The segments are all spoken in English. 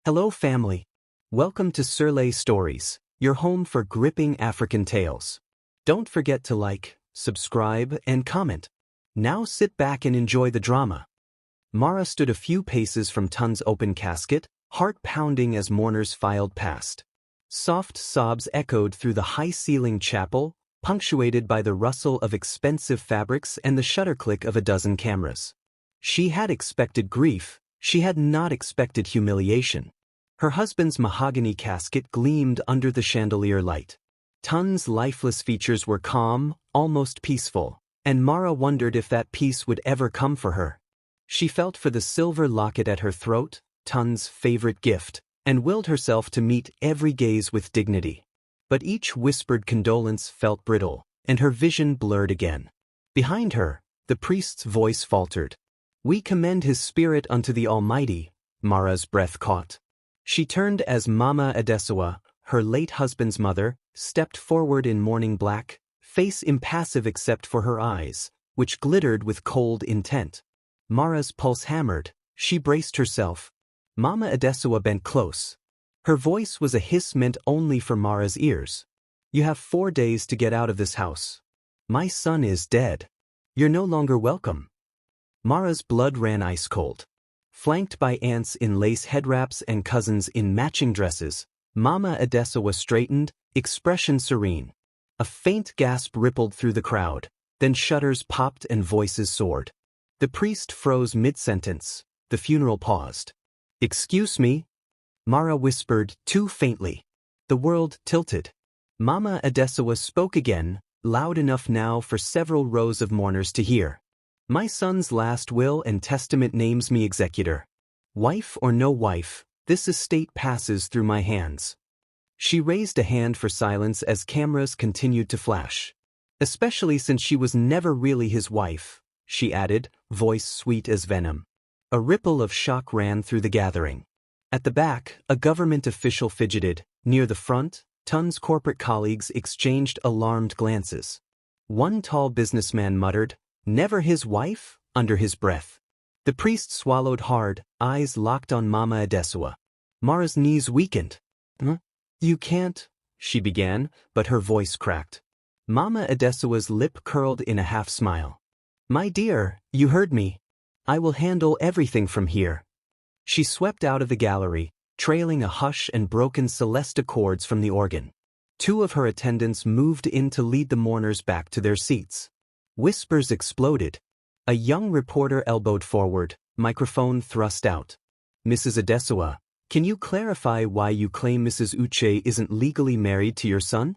Hello family. Welcome to Surley Stories, your home for gripping African tales. Don't forget to like, subscribe, and comment. Now sit back and enjoy the drama. Mara stood a few paces from Tunde's open casket, heart pounding as mourners filed past. Soft sobs echoed through the high-ceilinged chapel, punctuated by the rustle of expensive fabrics and the shutter click of a dozen cameras. She had expected grief, she had not expected humiliation. Her husband's mahogany casket gleamed under the chandelier light. Tunde's lifeless features were calm, almost peaceful, and Mara wondered if that peace would ever come for her. She felt for the silver locket at her throat, Tunde's favorite gift, and willed herself to meet every gaze with dignity. But each whispered condolence felt brittle, and her vision blurred again. Behind her, the priest's voice faltered. "We commend his spirit unto the Almighty," Mara's breath caught. She turned as Mama Adesua, her late husband's mother, stepped forward in mourning black, face impassive except for her eyes, which glittered with cold intent. Mara's pulse hammered. She braced herself. Mama Adesua bent close. Her voice was a hiss meant only for Mara's ears. "You have 4 days to get out of this house. My son is dead. You're no longer welcome." Mara's blood ran ice cold. Flanked by aunts in lace headwraps and cousins in matching dresses, Mama Adesua straightened, expression serene. A faint gasp rippled through the crowd, then shutters popped and voices soared. The priest froze mid-sentence. The funeral paused. "Excuse me," Mara whispered too faintly. The world tilted. Mama Adesua spoke again, loud enough now for several rows of mourners to hear. "My son's last will and testament names me executor. Wife or no wife, this estate passes through my hands." She raised a hand for silence as cameras continued to flash. "Especially since she was never really his wife," she added, voice sweet as venom. A ripple of shock ran through the gathering. At the back, a government official fidgeted. Near the front, Tunde's corporate colleagues exchanged alarmed glances. One tall businessman muttered, "Never his wife?" under his breath. The priest swallowed hard, eyes locked on Mama Adesua. Mara's knees weakened. "You can't," she began, but her voice cracked. Mama Adesua's lip curled in a half-smile. "My dear, you heard me. I will handle everything from here." She swept out of the gallery, trailing a hush and broken celesta chords from the organ. 2 of her attendants moved in to lead the mourners back to their seats. Whispers exploded. A young reporter elbowed forward, microphone thrust out. "Mrs. Adesua, can you clarify why you claim Mrs. Uche isn't legally married to your son?"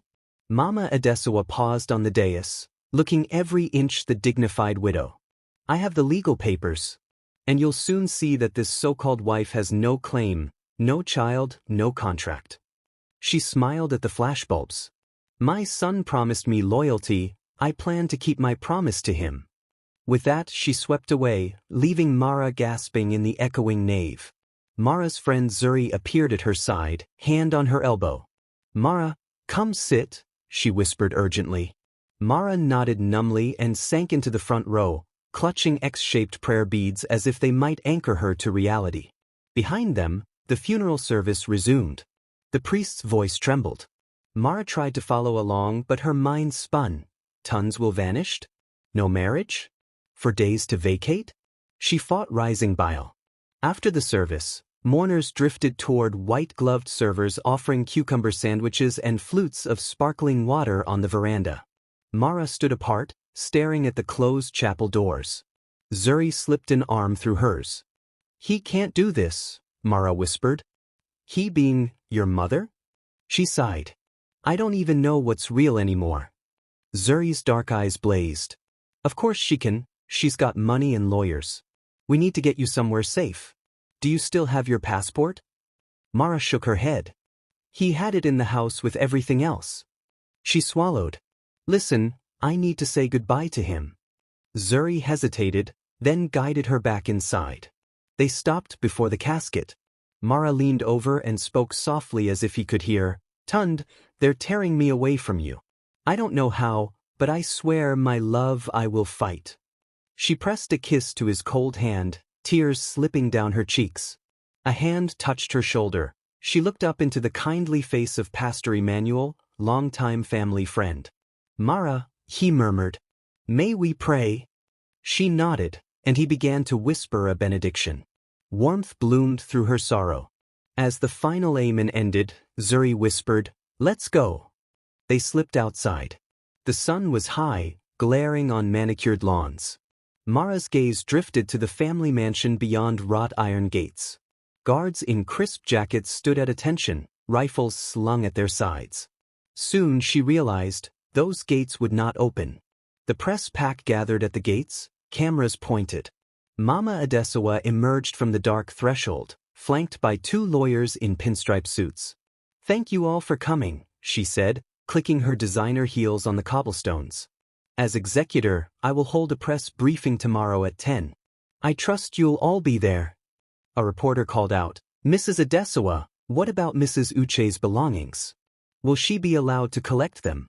Mama Adesua paused on the dais, looking every inch the dignified widow. "I have the legal papers. And you'll soon see that this so-called wife has no claim, no child, no contract." She smiled at the flashbulbs. "My son promised me loyalty. I plan to keep my promise to him." With that, she swept away, leaving Mara gasping in the echoing nave. Mara's friend Zuri appeared at her side, hand on her elbow. "Mara, come sit," she whispered urgently. Mara nodded numbly and sank into the front row, clutching X-shaped prayer beads as if they might anchor her to reality. Behind them, the funeral service resumed. The priest's voice trembled. Mara tried to follow along, but her mind spun. Tunde's will vanished? No marriage? For days to vacate? She fought rising bile. After the service, mourners drifted toward white-gloved servers offering cucumber sandwiches and flutes of sparkling water on the veranda. Mara stood apart, staring at the closed chapel doors. Zuri slipped an arm through hers. "He can't do this," Mara whispered. "He being your mother?" She sighed. "I don't even know what's real anymore." Zuri's dark eyes blazed. "Of course she can. She's got money and lawyers. We need to get you somewhere safe. Do you still have your passport?" Mara shook her head. "He had it in the house with everything else." She swallowed. "Listen, I need to say goodbye to him." Zuri hesitated, then guided her back inside. They stopped before the casket. Mara leaned over and spoke softly as if he could hear. "Tunde, they're tearing me away from you. I don't know how, but I swear, my love, I will fight." She pressed a kiss to his cold hand, tears slipping down her cheeks. A hand touched her shoulder. She looked up into the kindly face of Pastor Emmanuel, longtime family friend. Mara, he murmured. May we pray? She nodded, and he began to whisper a benediction. Warmth bloomed through her sorrow. As the final amen ended, Zuri whispered, Let's go. They slipped outside. The sun was high, glaring on manicured lawns. Mara's gaze drifted to the family mansion beyond wrought iron gates. Guards in crisp jackets stood at attention, rifles slung at their sides. Soon she realized, those gates would not open. The press pack gathered at the gates, cameras pointed. Mama Adesawa emerged from the dark threshold, flanked by 2 lawyers in pinstripe suits. Thank you all for coming, she said, clicking her designer heels on the cobblestones. As executor, I will hold a press briefing tomorrow at 10. I trust you'll all be there. A reporter called out, Mrs. Adesawa, what about Mrs. Uche's belongings? Will she be allowed to collect them?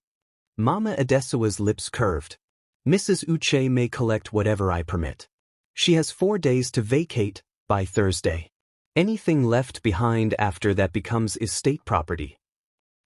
Mama Adesawa's lips curved. Mrs. Uche may collect whatever I permit. She has 4 days to vacate, by Thursday. Anything left behind after that becomes estate property.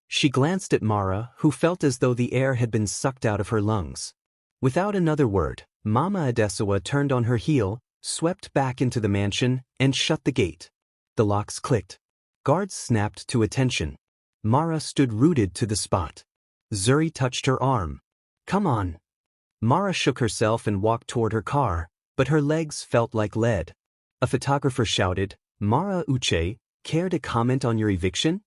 She glanced at Mara, who felt as though the air had been sucked out of her lungs. Without another word, Mama Adesawa turned on her heel, swept back into the mansion, and shut the gate. The locks clicked. Guards snapped to attention. Mara stood rooted to the spot. Zuri touched her arm. Come on. Mara shook herself and walked toward her car, but her legs felt like lead. A photographer shouted, Mara Uche, care to comment on your eviction?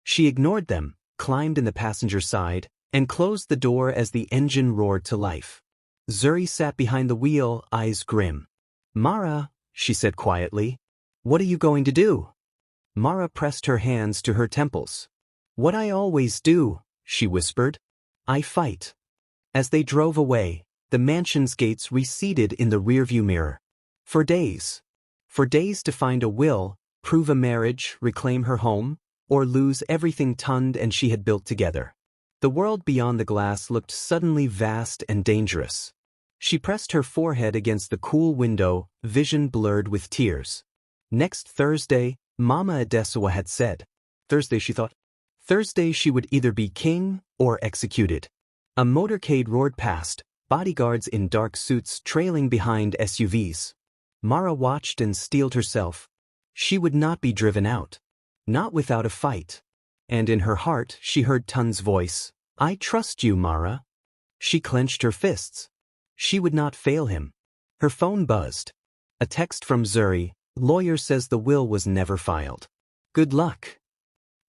She ignored them, climbed in the passenger side, and closed the door as the engine roared to life. Zuri sat behind the wheel, eyes grim. Mara, she said quietly, what are you going to do? Mara pressed her hands to her temples. What I always do, she whispered. I fight. As they drove away, the mansion's gates receded in the rearview mirror. For days to find a will, prove a marriage, reclaim her home, or lose everything Tunde and she had built together. The world beyond the glass looked suddenly vast and dangerous. She pressed her forehead against the cool window, vision blurred with tears. Next Thursday, Mama Adesawa had said. Thursday, she thought. Thursday she would either be king or executed. A motorcade roared past, bodyguards in dark suits trailing behind SUVs. Mara watched and steeled herself. She would not be driven out. Not without a fight. And in her heart she heard Tunde's voice. I trust you, Mara. She clenched her fists. She would not fail him. Her phone buzzed. A text from Zuri. Lawyer says the will was never filed. Good luck.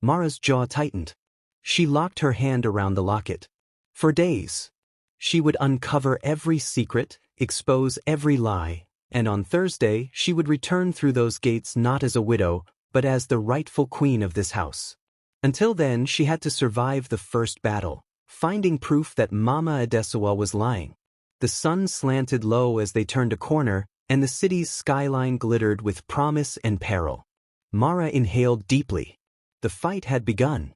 Mara's jaw tightened. She locked her hand around the locket. For days, she would uncover every secret, expose every lie, and on Thursday she would return through those gates not as a widow, but as the rightful queen of this house. Until then she had to survive the first battle, finding proof that Mama Adesawa was lying. The sun slanted low as they turned a corner, and the city's skyline glittered with promise and peril. Mara inhaled deeply. The fight had begun.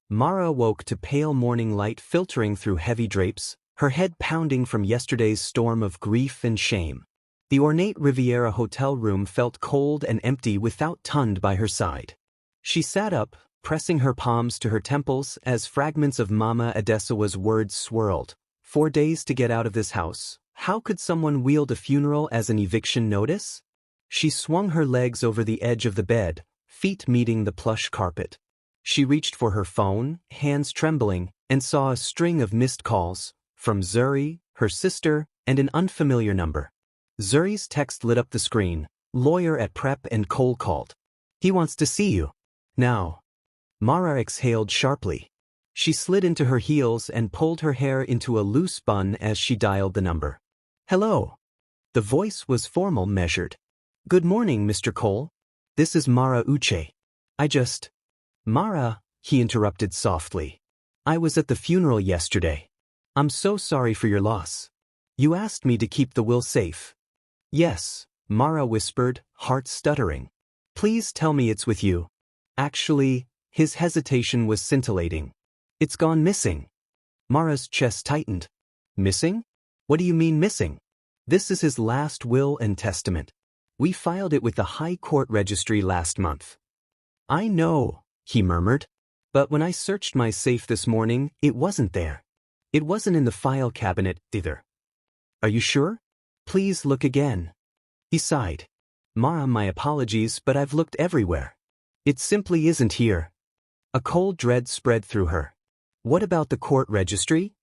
Mara awoke to pale morning light filtering through heavy drapes, her head pounding from yesterday's storm of grief and shame. The ornate Riviera hotel room felt cold and empty without Tunde by her side. She sat up, pressing her palms to her temples as fragments of Mama Adesawa's words swirled. 4 days to get out of this house. How could someone wield a funeral as an eviction notice? She swung her legs over the edge of the bed, feet meeting the plush carpet. She reached for her phone, hands trembling, and saw a string of missed calls, from Zuri, her sister, and an unfamiliar number. Zuri's text lit up the screen. Lawyer at prep and cold called. He wants to see you. Now. Mara exhaled sharply. She slid into her heels and pulled her hair into a loose bun as she dialed the number. Hello. The voice was formal, measured. Good morning, Mr. Cole. This is Mara Uche. Mara, he interrupted softly. I was at the funeral yesterday. I'm so sorry for your loss. You asked me to keep the will safe. Yes, Mara whispered, heart stuttering. Please tell me it's with you. Actually, his hesitation was scintillating. It's gone missing. Mara's chest tightened. Missing? What do you mean missing? This is his last will and testament. We filed it with the High Court Registry last month. I know, he murmured. But when I searched my safe this morning, it wasn't there. It wasn't in the file cabinet, either. Are you sure? Please look again. He sighed. Ma, my apologies, but I've looked everywhere. It simply isn't here. A cold dread spread through her. What about the court registry?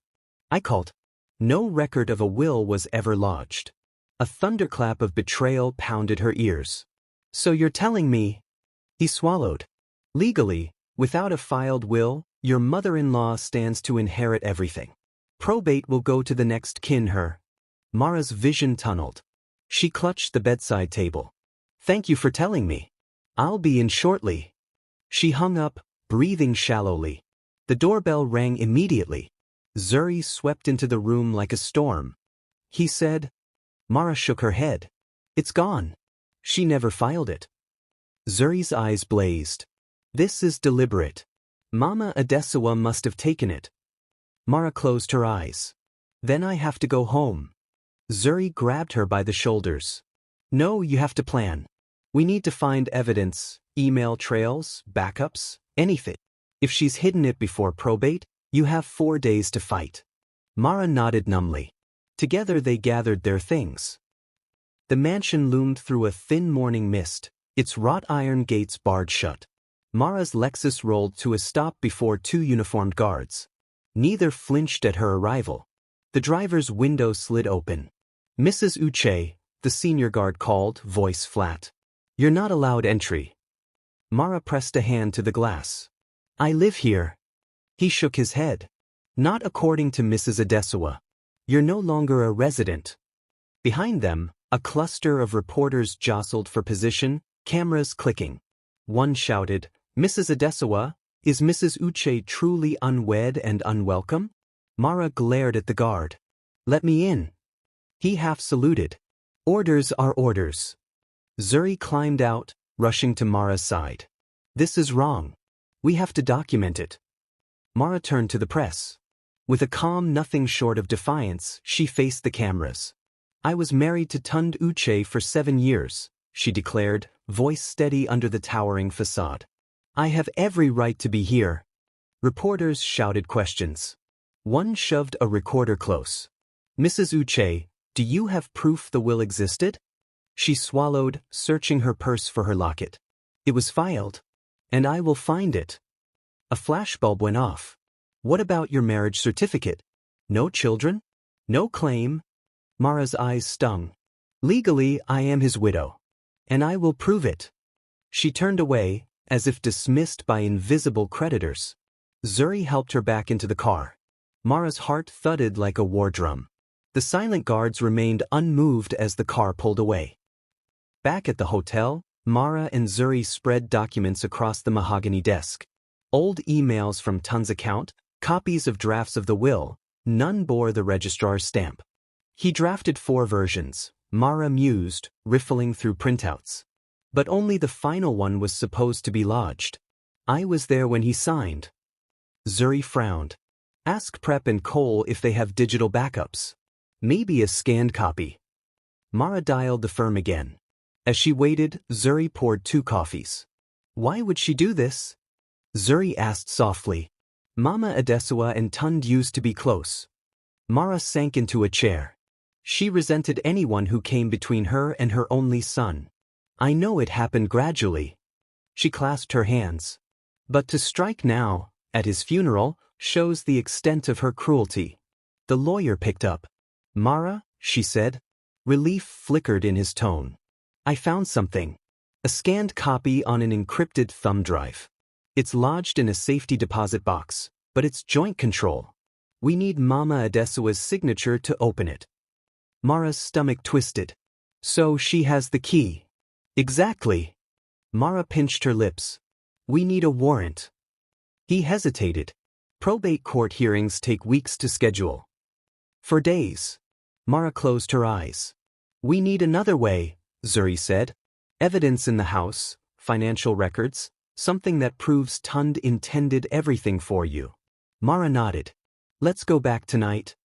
I called. No record of a will was ever lodged. A thunderclap of betrayal pounded her ears. So you're telling me? He swallowed. Legally, without a filed will, your mother-in-law stands to inherit everything. Probate will go to the next kin her. Mara's vision tunneled. She clutched the bedside table. Thank you for telling me. I'll be in shortly. She hung up, breathing shallowly. The doorbell rang immediately. Zuri swept into the room like a storm. He said. Mara shook her head. It's gone. She never filed it. Zuri's eyes blazed. This is deliberate. Mama Adesawa must have taken it. Mara closed her eyes. Then I have to go home. Zuri grabbed her by the shoulders. No, you have to plan. We need to find evidence, email trails, backups, anything. If she's hidden it before probate, you have 4 days to fight. Mara nodded numbly. Together they gathered their things. The mansion loomed through a thin morning mist, its wrought iron gates barred shut. Mara's Lexus rolled to a stop before 2 uniformed guards. Neither flinched at her arrival. The driver's window slid open. Mrs. Uche, the senior guard called, voice flat. You're not allowed entry. Mara pressed a hand to the glass. I live here. He shook his head. Not according to Mrs. Adesawa. You're no longer a resident. Behind them, a cluster of reporters jostled for position, cameras clicking. One shouted, Mrs. Adesawa, is Mrs. Uche truly unwed and unwelcome? Mara glared at the guard. Let me in. He half saluted. Orders are orders. Zuri climbed out, rushing to Mara's side. This is wrong. We have to document it. Mara turned to the press. With a calm nothing short of defiance, she faced the cameras. I was married to Tunde Uche for 7 years, she declared, voice steady under the towering facade. I have every right to be here. Reporters shouted questions. One shoved a recorder close. Mrs. Uche, do you have proof the will existed? She swallowed, searching her purse for her locket. It was filed. And I will find it. A flashbulb went off. What about your marriage certificate? No children? No claim? Mara's eyes stung. Legally, I am his widow. And I will prove it. She turned away, as if dismissed by invisible creditors. Zuri helped her back into the car. Mara's heart thudded like a war drum. The silent guards remained unmoved as the car pulled away. Back at the hotel, Mara and Zuri spread documents across the mahogany desk. Old emails from Tunde's account, copies of drafts of the will, none bore the registrar's stamp. He drafted 4 versions, Mara mused, riffling through printouts. But only the final one was supposed to be lodged. I was there when he signed. Zuri frowned. Ask Prep and Cole if they have digital backups. Maybe a scanned copy. Mara dialed the firm again. As she waited, Zuri poured 2 coffees. Why would she do this? Zuri asked softly. Mama Adesawa and Tunde used to be close. Mara sank into a chair. She resented anyone who came between her and her only son. I know it happened gradually. She clasped her hands. But to strike now, at his funeral, shows the extent of her cruelty. The lawyer picked up. Mara, she said. Relief flickered in his tone. I found something. A scanned copy on an encrypted thumb drive. It's lodged in a safety deposit box, but it's joint control. We need Mama Adesawa's signature to open it. Mara's stomach twisted. So she has the key. Exactly. Mara pinched her lips. We need a warrant. He hesitated. Probate court hearings take weeks to schedule. For days. Mara closed her eyes. We need another way, Zuri said. Evidence in the house, financial records, something that proves Tunde intended everything for you. Mara nodded. Let's go back tonight.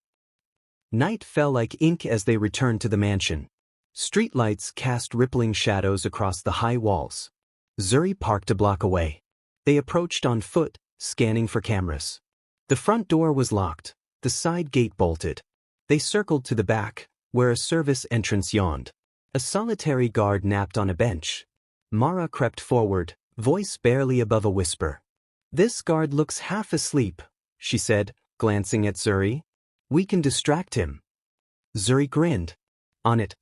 Night fell like ink as they returned to the mansion. Streetlights cast rippling shadows across the high walls. Zuri parked a block away. They approached on foot, scanning for cameras. The front door was locked, the side gate bolted. They circled to the back, where a service entrance yawned. A solitary guard napped on a bench. Mara crept forward, voice barely above a whisper. "This guard looks half asleep," she said, glancing at Zuri. "We can distract him." Zuri grinned. "On it."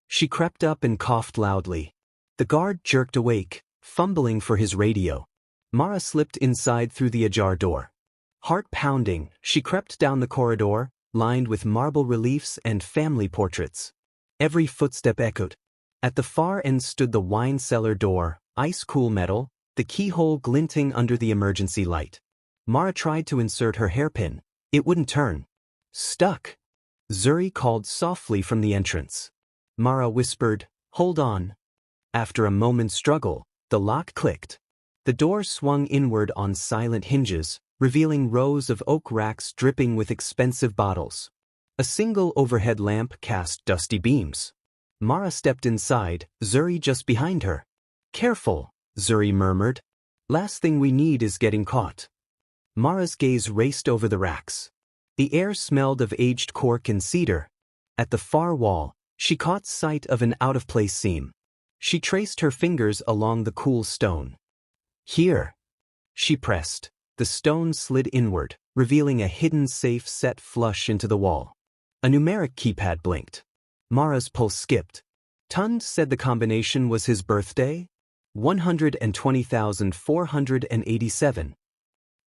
She crept up and coughed loudly. The guard jerked awake, fumbling for his radio. Mara slipped inside through the ajar door. Heart pounding, she crept down the corridor, lined with marble reliefs and family portraits. Every footstep echoed. At the far end stood the wine cellar door, ice-cool metal, the keyhole glinting under the emergency light. Mara tried to insert her hairpin. It wouldn't turn. "Stuck." Zuri called softly from the entrance. Mara whispered, "Hold on." After a moment's struggle, the lock clicked. The door swung inward on silent hinges, revealing rows of oak racks dripping with expensive bottles. A single overhead lamp cast dusty beams. Mara stepped inside, Zuri just behind her. "Careful," Zuri murmured. "Last thing we need is getting caught." Mara's gaze raced over the racks. The air smelled of aged cork and cedar. At the far wall, she caught sight of an out-of-place seam. She traced her fingers along the cool stone. "Here." She pressed. The stone slid inward, revealing a hidden safe set flush into the wall. A numeric keypad blinked. Mara's pulse skipped. Tunde said the combination was his birthday? 120,487.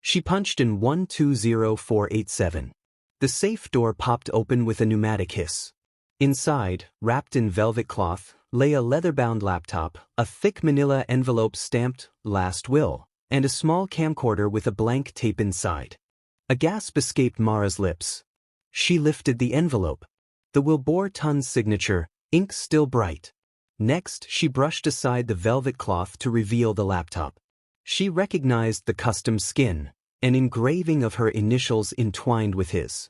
She punched in 120487. The safe door popped open with a pneumatic hiss. Inside, wrapped in velvet cloth, lay a leather-bound laptop, a thick manila envelope stamped "Last Will," and a small camcorder with a blank tape inside. A gasp escaped Mara's lips. She lifted the envelope. The will bore Tunde's signature, ink still bright. Next, she brushed aside the velvet cloth to reveal the laptop. She recognized the custom skin, an engraving of her initials entwined with his.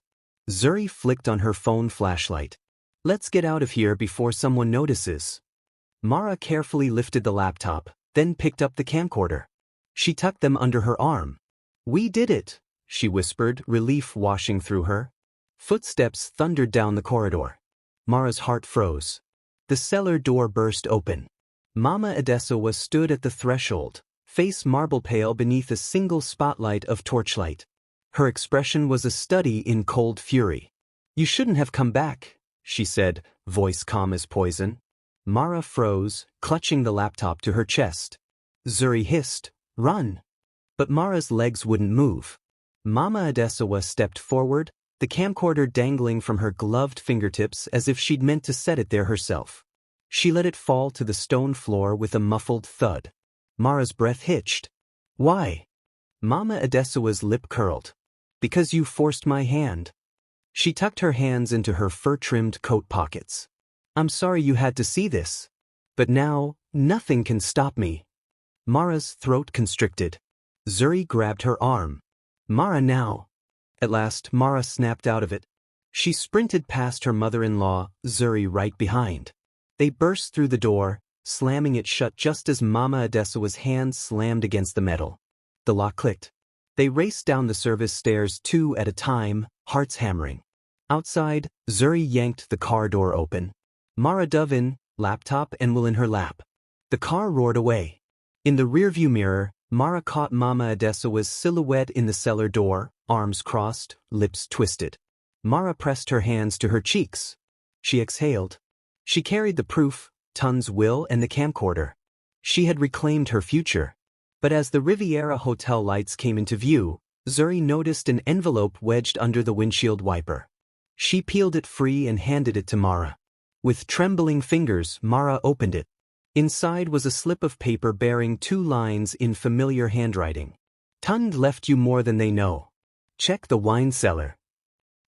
Zuri flicked on her phone flashlight. "Let's get out of here before someone notices." Mara carefully lifted the laptop, then picked up the camcorder. She tucked them under her arm. "We did it," she whispered, relief washing through her. Footsteps thundered down the corridor. Mara's heart froze. The cellar door burst open. Mama Adamma stood at the threshold, face marble pale beneath a single spotlight of torchlight. Her expression was a study in cold fury. "You shouldn't have come back," she said, voice calm as poison. Mara froze, clutching the laptop to her chest. Zuri hissed, "Run!" But Mara's legs wouldn't move. Mama Adamma stepped forward, the camcorder dangling from her gloved fingertips as if she'd meant to set it there herself. She let it fall to the stone floor with a muffled thud. Mara's breath hitched. "Why?" Mama Adamma's lip curled. "Because you forced my hand." She tucked her hands into her fur-trimmed coat pockets. "I'm sorry you had to see this. But now, nothing can stop me." Mara's throat constricted. Zuri grabbed her arm. "Mara now." At last, Mara snapped out of it. She sprinted past her mother-in-law, Zuri right behind. They burst through the door, slamming it shut just as Mama Adamma's hand slammed against the metal. The lock clicked. They raced down the service stairs two at a time, hearts hammering. Outside, Zuri yanked the car door open. Mara dove in, laptop and will in her lap. The car roared away. In the rearview mirror, Mara caught Mama Adamma's silhouette in the cellar door, arms crossed, lips twisted. Mara pressed her hands to her cheeks. She exhaled. She carried the proof, Tunde's will and the camcorder. She had reclaimed her future. But as the Riviera Hotel lights came into view, Zuri noticed an envelope wedged under the windshield wiper. She peeled it free and handed it to Mara. With trembling fingers, Mara opened it. Inside was a slip of paper bearing 2 lines in familiar handwriting. "Tunde left you more than they know. Check the wine cellar."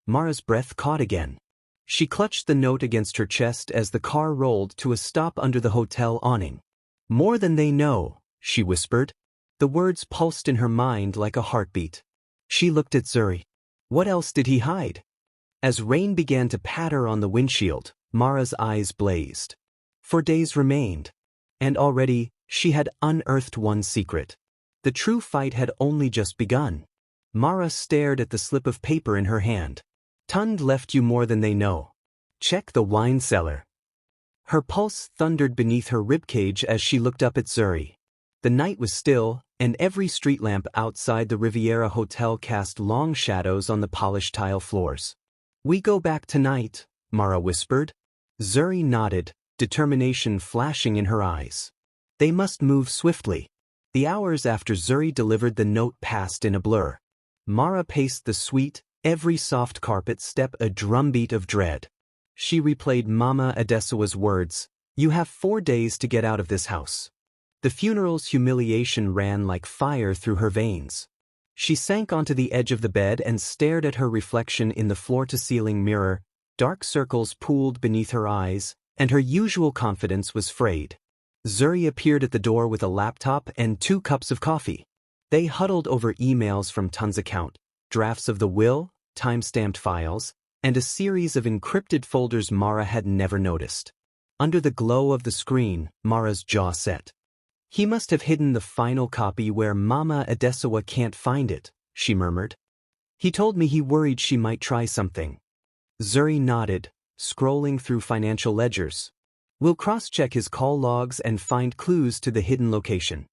Mara's breath caught again. She clutched the note against her chest as the car rolled to a stop under the hotel awning. "More than they know," she whispered. The words pulsed in her mind like a heartbeat. She looked at Zuri. What else did he hide? As rain began to patter on the windshield, Mara's eyes blazed. 4 days remained. And already, she had unearthed one secret. The true fight had only just begun. Mara stared at the slip of paper in her hand. Tunde left you more than they know. Check the wine cellar. Her pulse thundered beneath her ribcage as she looked up at Zuri. The night was still, and every street lamp outside the Riviera Hotel cast long shadows on the polished tile floors. We go back tonight, Mara whispered. Zuri nodded, determination flashing in her eyes. They must move swiftly. The hours after Zuri delivered the note passed in a blur. Mara paced the suite, every soft carpet step a drumbeat of dread. She replayed Mama Adesawa's words, "You have 4 days to get out of this house." The funeral's humiliation ran like fire through her veins. She sank onto the edge of the bed and stared at her reflection in the floor-to-ceiling mirror. Dark circles pooled beneath her eyes, and her usual confidence was frayed. Zuri appeared at the door with a laptop and 2 cups of coffee. They huddled over emails from Tunde's account, drafts of the will, time-stamped files, and a series of encrypted folders Mara had never noticed. Under the glow of the screen, Mara's jaw set. He must have hidden the final copy where Mama Adesawa can't find it, she murmured. He told me he worried she might try something. Zuri nodded, scrolling through financial ledgers. We'll cross-check his call logs and find clues to the hidden location.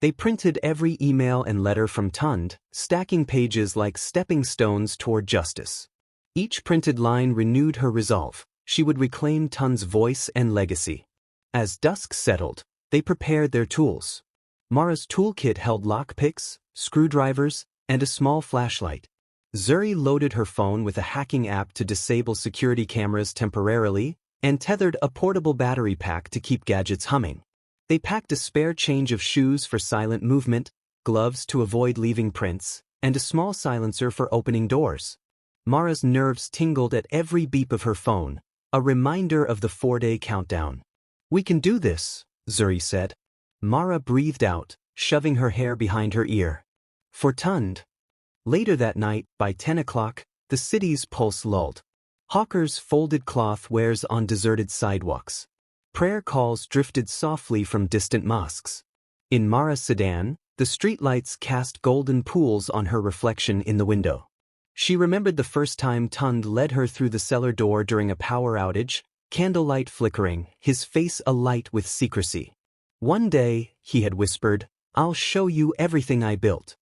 They printed every email and letter from Tunde, stacking pages like stepping stones toward justice. Each printed line renewed her resolve. She would reclaim Tunde's voice and legacy. As dusk settled, they prepared their tools. Mara's toolkit held lockpicks, screwdrivers, and a small flashlight. Zuri loaded her phone with a hacking app to disable security cameras temporarily, and tethered a portable battery pack to keep gadgets humming. They packed a spare change of shoes for silent movement, gloves to avoid leaving prints, and a small silencer for opening doors. Mara's nerves tingled at every beep of her phone, a reminder of the 4-day countdown. We can do this, Zuri said. Mara breathed out, shoving her hair behind her ear. For Tunde. Later that night, by 10 o'clock, the city's pulse lulled. Hawkers folded cloth wares on deserted sidewalks. Prayer calls drifted softly from distant mosques. In Mara's sedan, the streetlights cast golden pools on her reflection in the window. She remembered the first time Tunde led her through the cellar door during a power outage, candlelight flickering, his face alight with secrecy. One day, he had whispered, "I'll show you everything I built."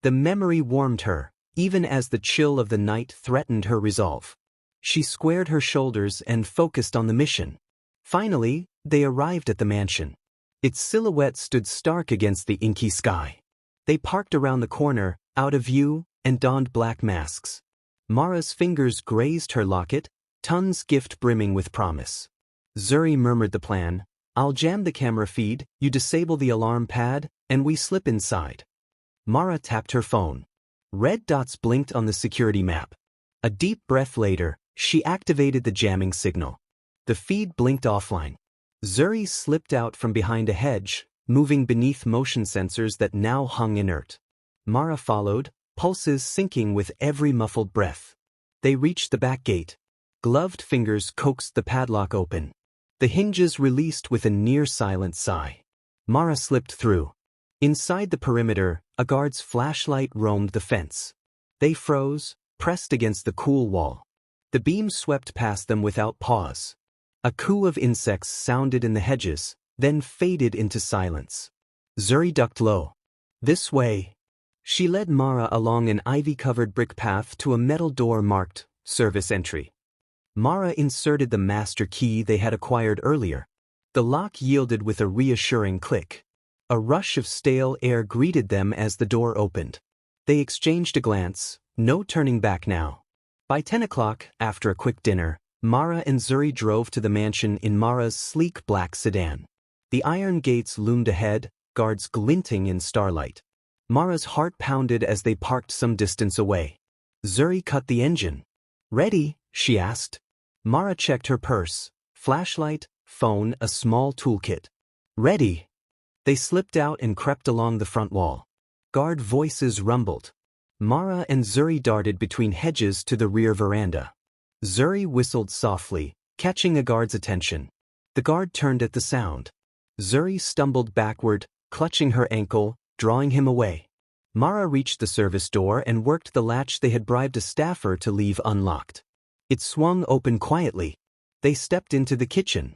The memory warmed her, even as the chill of the night threatened her resolve. She squared her shoulders and focused on the mission. Finally, they arrived at the mansion. Its silhouette stood stark against the inky sky. They parked around the corner, out of view, and donned black masks. Mara's fingers grazed her locket, Tunde's gift brimming with promise. Zuri murmured the plan. "I'll jam the camera feed, you disable the alarm pad, and we slip inside." Mara tapped her phone. Red dots blinked on the security map. A deep breath later, she activated the jamming signal. The feed blinked offline. Zuri slipped out from behind a hedge, moving beneath motion sensors that now hung inert. Mara followed, pulses sinking with every muffled breath. They reached the back gate. Gloved fingers coaxed the padlock open. The hinges released with a near-silent sigh. Mara slipped through. Inside the perimeter, a guard's flashlight roamed the fence. They froze, pressed against the cool wall. The beam swept past them without pause. A coo of insects sounded in the hedges, then faded into silence. Zuri ducked low. "This way." She led Mara along an ivy-covered brick path to a metal door marked Service Entry. Mara inserted the master key they had acquired earlier. The lock yielded with a reassuring click. A rush of stale air greeted them as the door opened. They exchanged a glance, no turning back now. By 10 o'clock, after a quick dinner, Mara and Zuri drove to the mansion in Mara's sleek black sedan. The iron gates loomed ahead, guards glinting in starlight. Mara's heart pounded as they parked some distance away. Zuri cut the engine. "Ready?" she asked. Mara checked her purse. Flashlight, phone, a small toolkit. "Ready." They slipped out and crept along the front wall. Guard voices rumbled. Mara and Zuri darted between hedges to the rear veranda. Zuri whistled softly, catching a guard's attention. The guard turned at the sound. Zuri stumbled backward, clutching her ankle, drawing him away. Mara reached the service door and worked the latch they had bribed a staffer to leave unlocked. It swung open quietly. They stepped into the kitchen.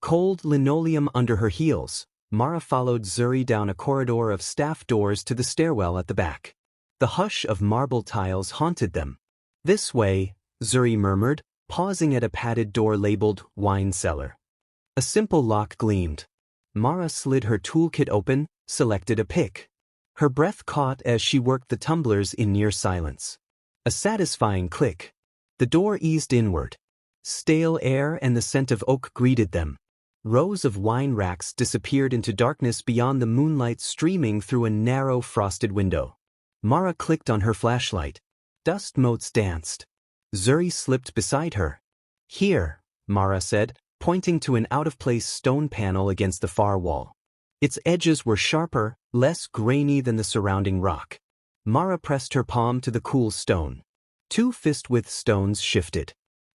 Cold linoleum under her heels, Mara followed Zuri down a corridor of staff doors to the stairwell at the back. The hush of marble tiles haunted them. "This way," Zuri murmured, pausing at a padded door labeled wine cellar. A simple lock gleamed. Mara slid her toolkit open, selected a pick. Her breath caught as she worked the tumblers in near silence. A satisfying click. The door eased inward. Stale air and the scent of oak greeted them. Rows of wine racks disappeared into darkness beyond the moonlight streaming through a narrow frosted window. Mara clicked on her flashlight. Dust motes danced. Zuri slipped beside her. "Here," Mara said, pointing to an out-of-place stone panel against the far wall. Its edges were sharper, less grainy than the surrounding rock. Mara pressed her palm to the cool stone. 2 fist-width stones shifted.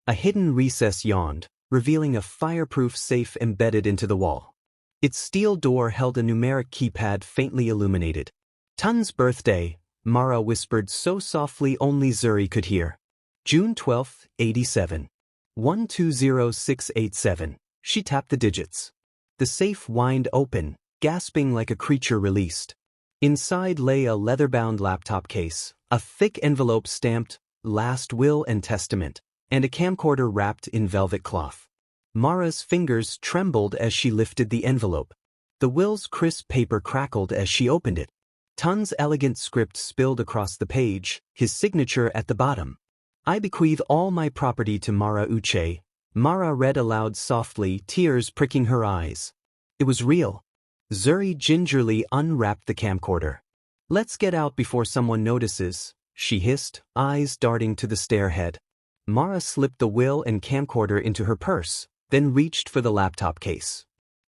A hidden recess yawned, revealing a fireproof safe embedded into the wall. Its steel door held a numeric keypad faintly illuminated. "Tun's birthday," Mara whispered so softly only Zuri could hear. "June 12, 87. 120687. She tapped the digits. The safe whined open, gasping like a creature released. Inside lay a leather-bound laptop case, a thick envelope stamped, "Last Will and Testament," and a camcorder wrapped in velvet cloth. Mara's fingers trembled as she lifted the envelope. The will's crisp paper crackled as she opened it. Tun's elegant script spilled across the page, his signature at the bottom. "I bequeath all my property to Mara Uche," Mara read aloud softly, tears pricking her eyes. It was real. Zuri gingerly unwrapped the camcorder. "Let's get out before someone notices," she hissed, eyes darting to the stairhead. Mara slipped the will and camcorder into her purse, then reached for the laptop case.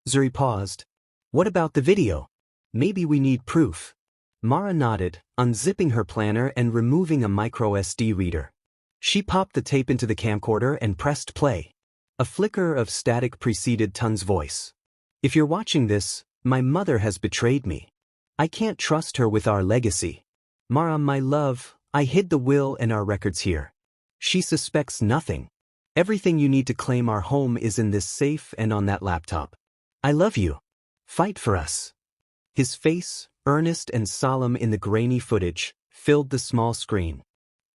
Zuri paused. "What about the video? Maybe we need proof." Mara nodded, unzipping her planner and removing a micro SD reader. She popped the tape into the camcorder and pressed play. A flicker of static preceded Tun's voice. "If you're watching this, my mother has betrayed me. I can't trust her with our legacy. Mara, my love, I hid the will and our records here. She suspects nothing. Everything you need to claim our home is in this safe and on that laptop. I love you. Fight for us." His face, earnest and solemn in the grainy footage, filled the small screen.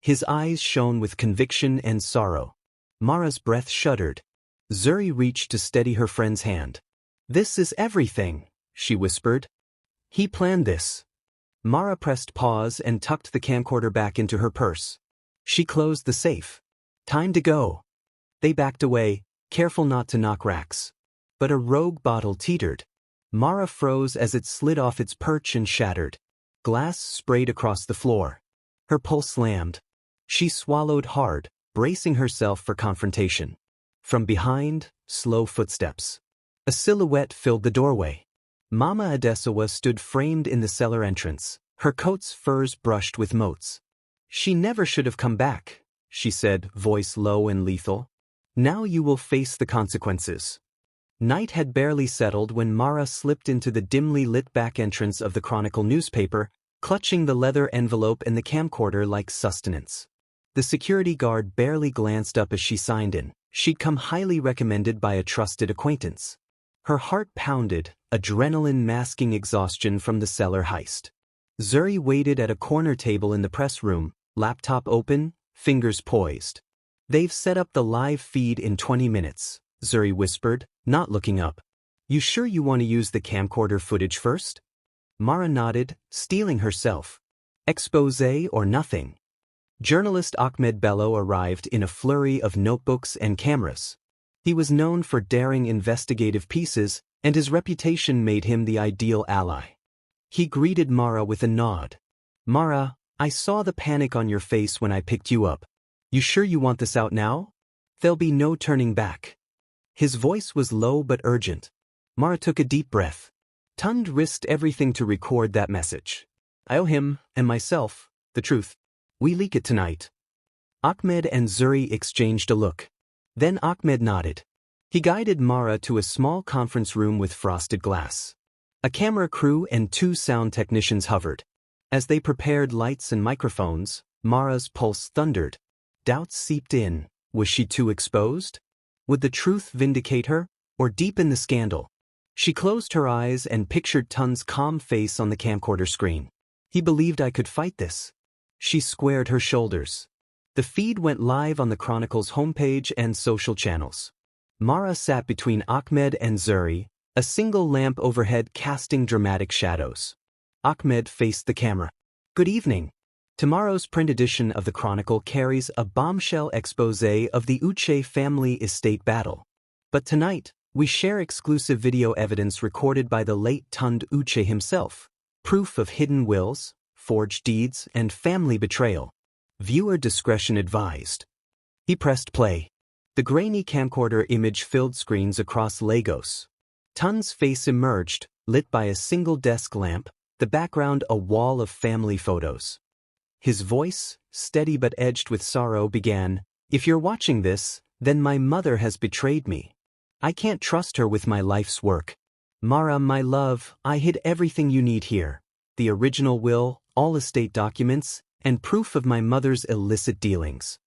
His eyes shone with conviction and sorrow. Mara's breath shuddered. Zuri reached to steady her friend's hand. "This is everything," she whispered. "He planned this." Mara pressed pause and tucked the camcorder back into her purse. She closed the safe. "Time to go." They backed away, careful not to knock racks. But a rogue bottle teetered. Mara froze as it slid off its perch and shattered. Glass sprayed across the floor. Her pulse slammed. She swallowed hard, bracing herself for confrontation. From behind, slow footsteps. A silhouette filled the doorway. Mama Adessewa stood framed in the cellar entrance, her coat's furs brushed with motes. "She never should have come back," she said, voice low and lethal. "Now you will face the consequences." Night had barely settled when Mara slipped into the dimly lit back entrance of the Chronicle newspaper, clutching the leather envelope and the camcorder like sustenance. The security guard barely glanced up as she signed in. She'd come highly recommended by a trusted acquaintance. Her heart pounded, adrenaline masking exhaustion from the cellar heist. Zuri waited at a corner table in the press room, laptop open, fingers poised. "They've set up the live feed in 20 minutes, Zuri whispered, not looking up. "You sure you want to use the camcorder footage first?" Mara nodded, steeling herself. "Exposé or nothing." Journalist Ahmed Bello arrived in a flurry of notebooks and cameras. He was known for daring investigative pieces, and his reputation made him the ideal ally. He greeted Mara with a nod. "Mara, I saw the panic on your face when I picked you up. You sure you want this out now? There'll be no turning back." His voice was low but urgent. Mara took a deep breath. Tund risked everything to record that message. "I owe him, and myself, the truth. We leak it tonight." Ahmed and Zuri exchanged a look. Then Ahmed nodded. He guided Mara to a small conference room with frosted glass. A camera crew and 2 sound technicians hovered. As they prepared lights and microphones, Mara's pulse thundered. Doubts seeped in. Was she too exposed? Would the truth vindicate her, or deepen the scandal? She closed her eyes and pictured Tunde's calm face on the camcorder screen. He believed I could fight this. She squared her shoulders. The feed went live on the Chronicle's homepage and social channels. Mara sat between Ahmed and Zuri, a single lamp overhead casting dramatic shadows. Ahmed faced the camera. Good evening. Tomorrow's print edition of the Chronicle carries a bombshell exposé of the Uche family estate battle. But tonight, we share exclusive video evidence recorded by the late Tunde Uche himself. Proof of hidden wills, forged deeds, and family betrayal. Viewer discretion advised. He pressed play. The grainy camcorder image filled screens across Lagos. Tunde's face emerged, lit by a single desk lamp, the background a wall of family photos. His voice, steady but edged with sorrow, began, "If you're watching this, then my mother has betrayed me. I can't trust her with my life's work. Mara, my love, I hid everything you need here. The original will, all estate documents, and proof of my mother's illicit dealings."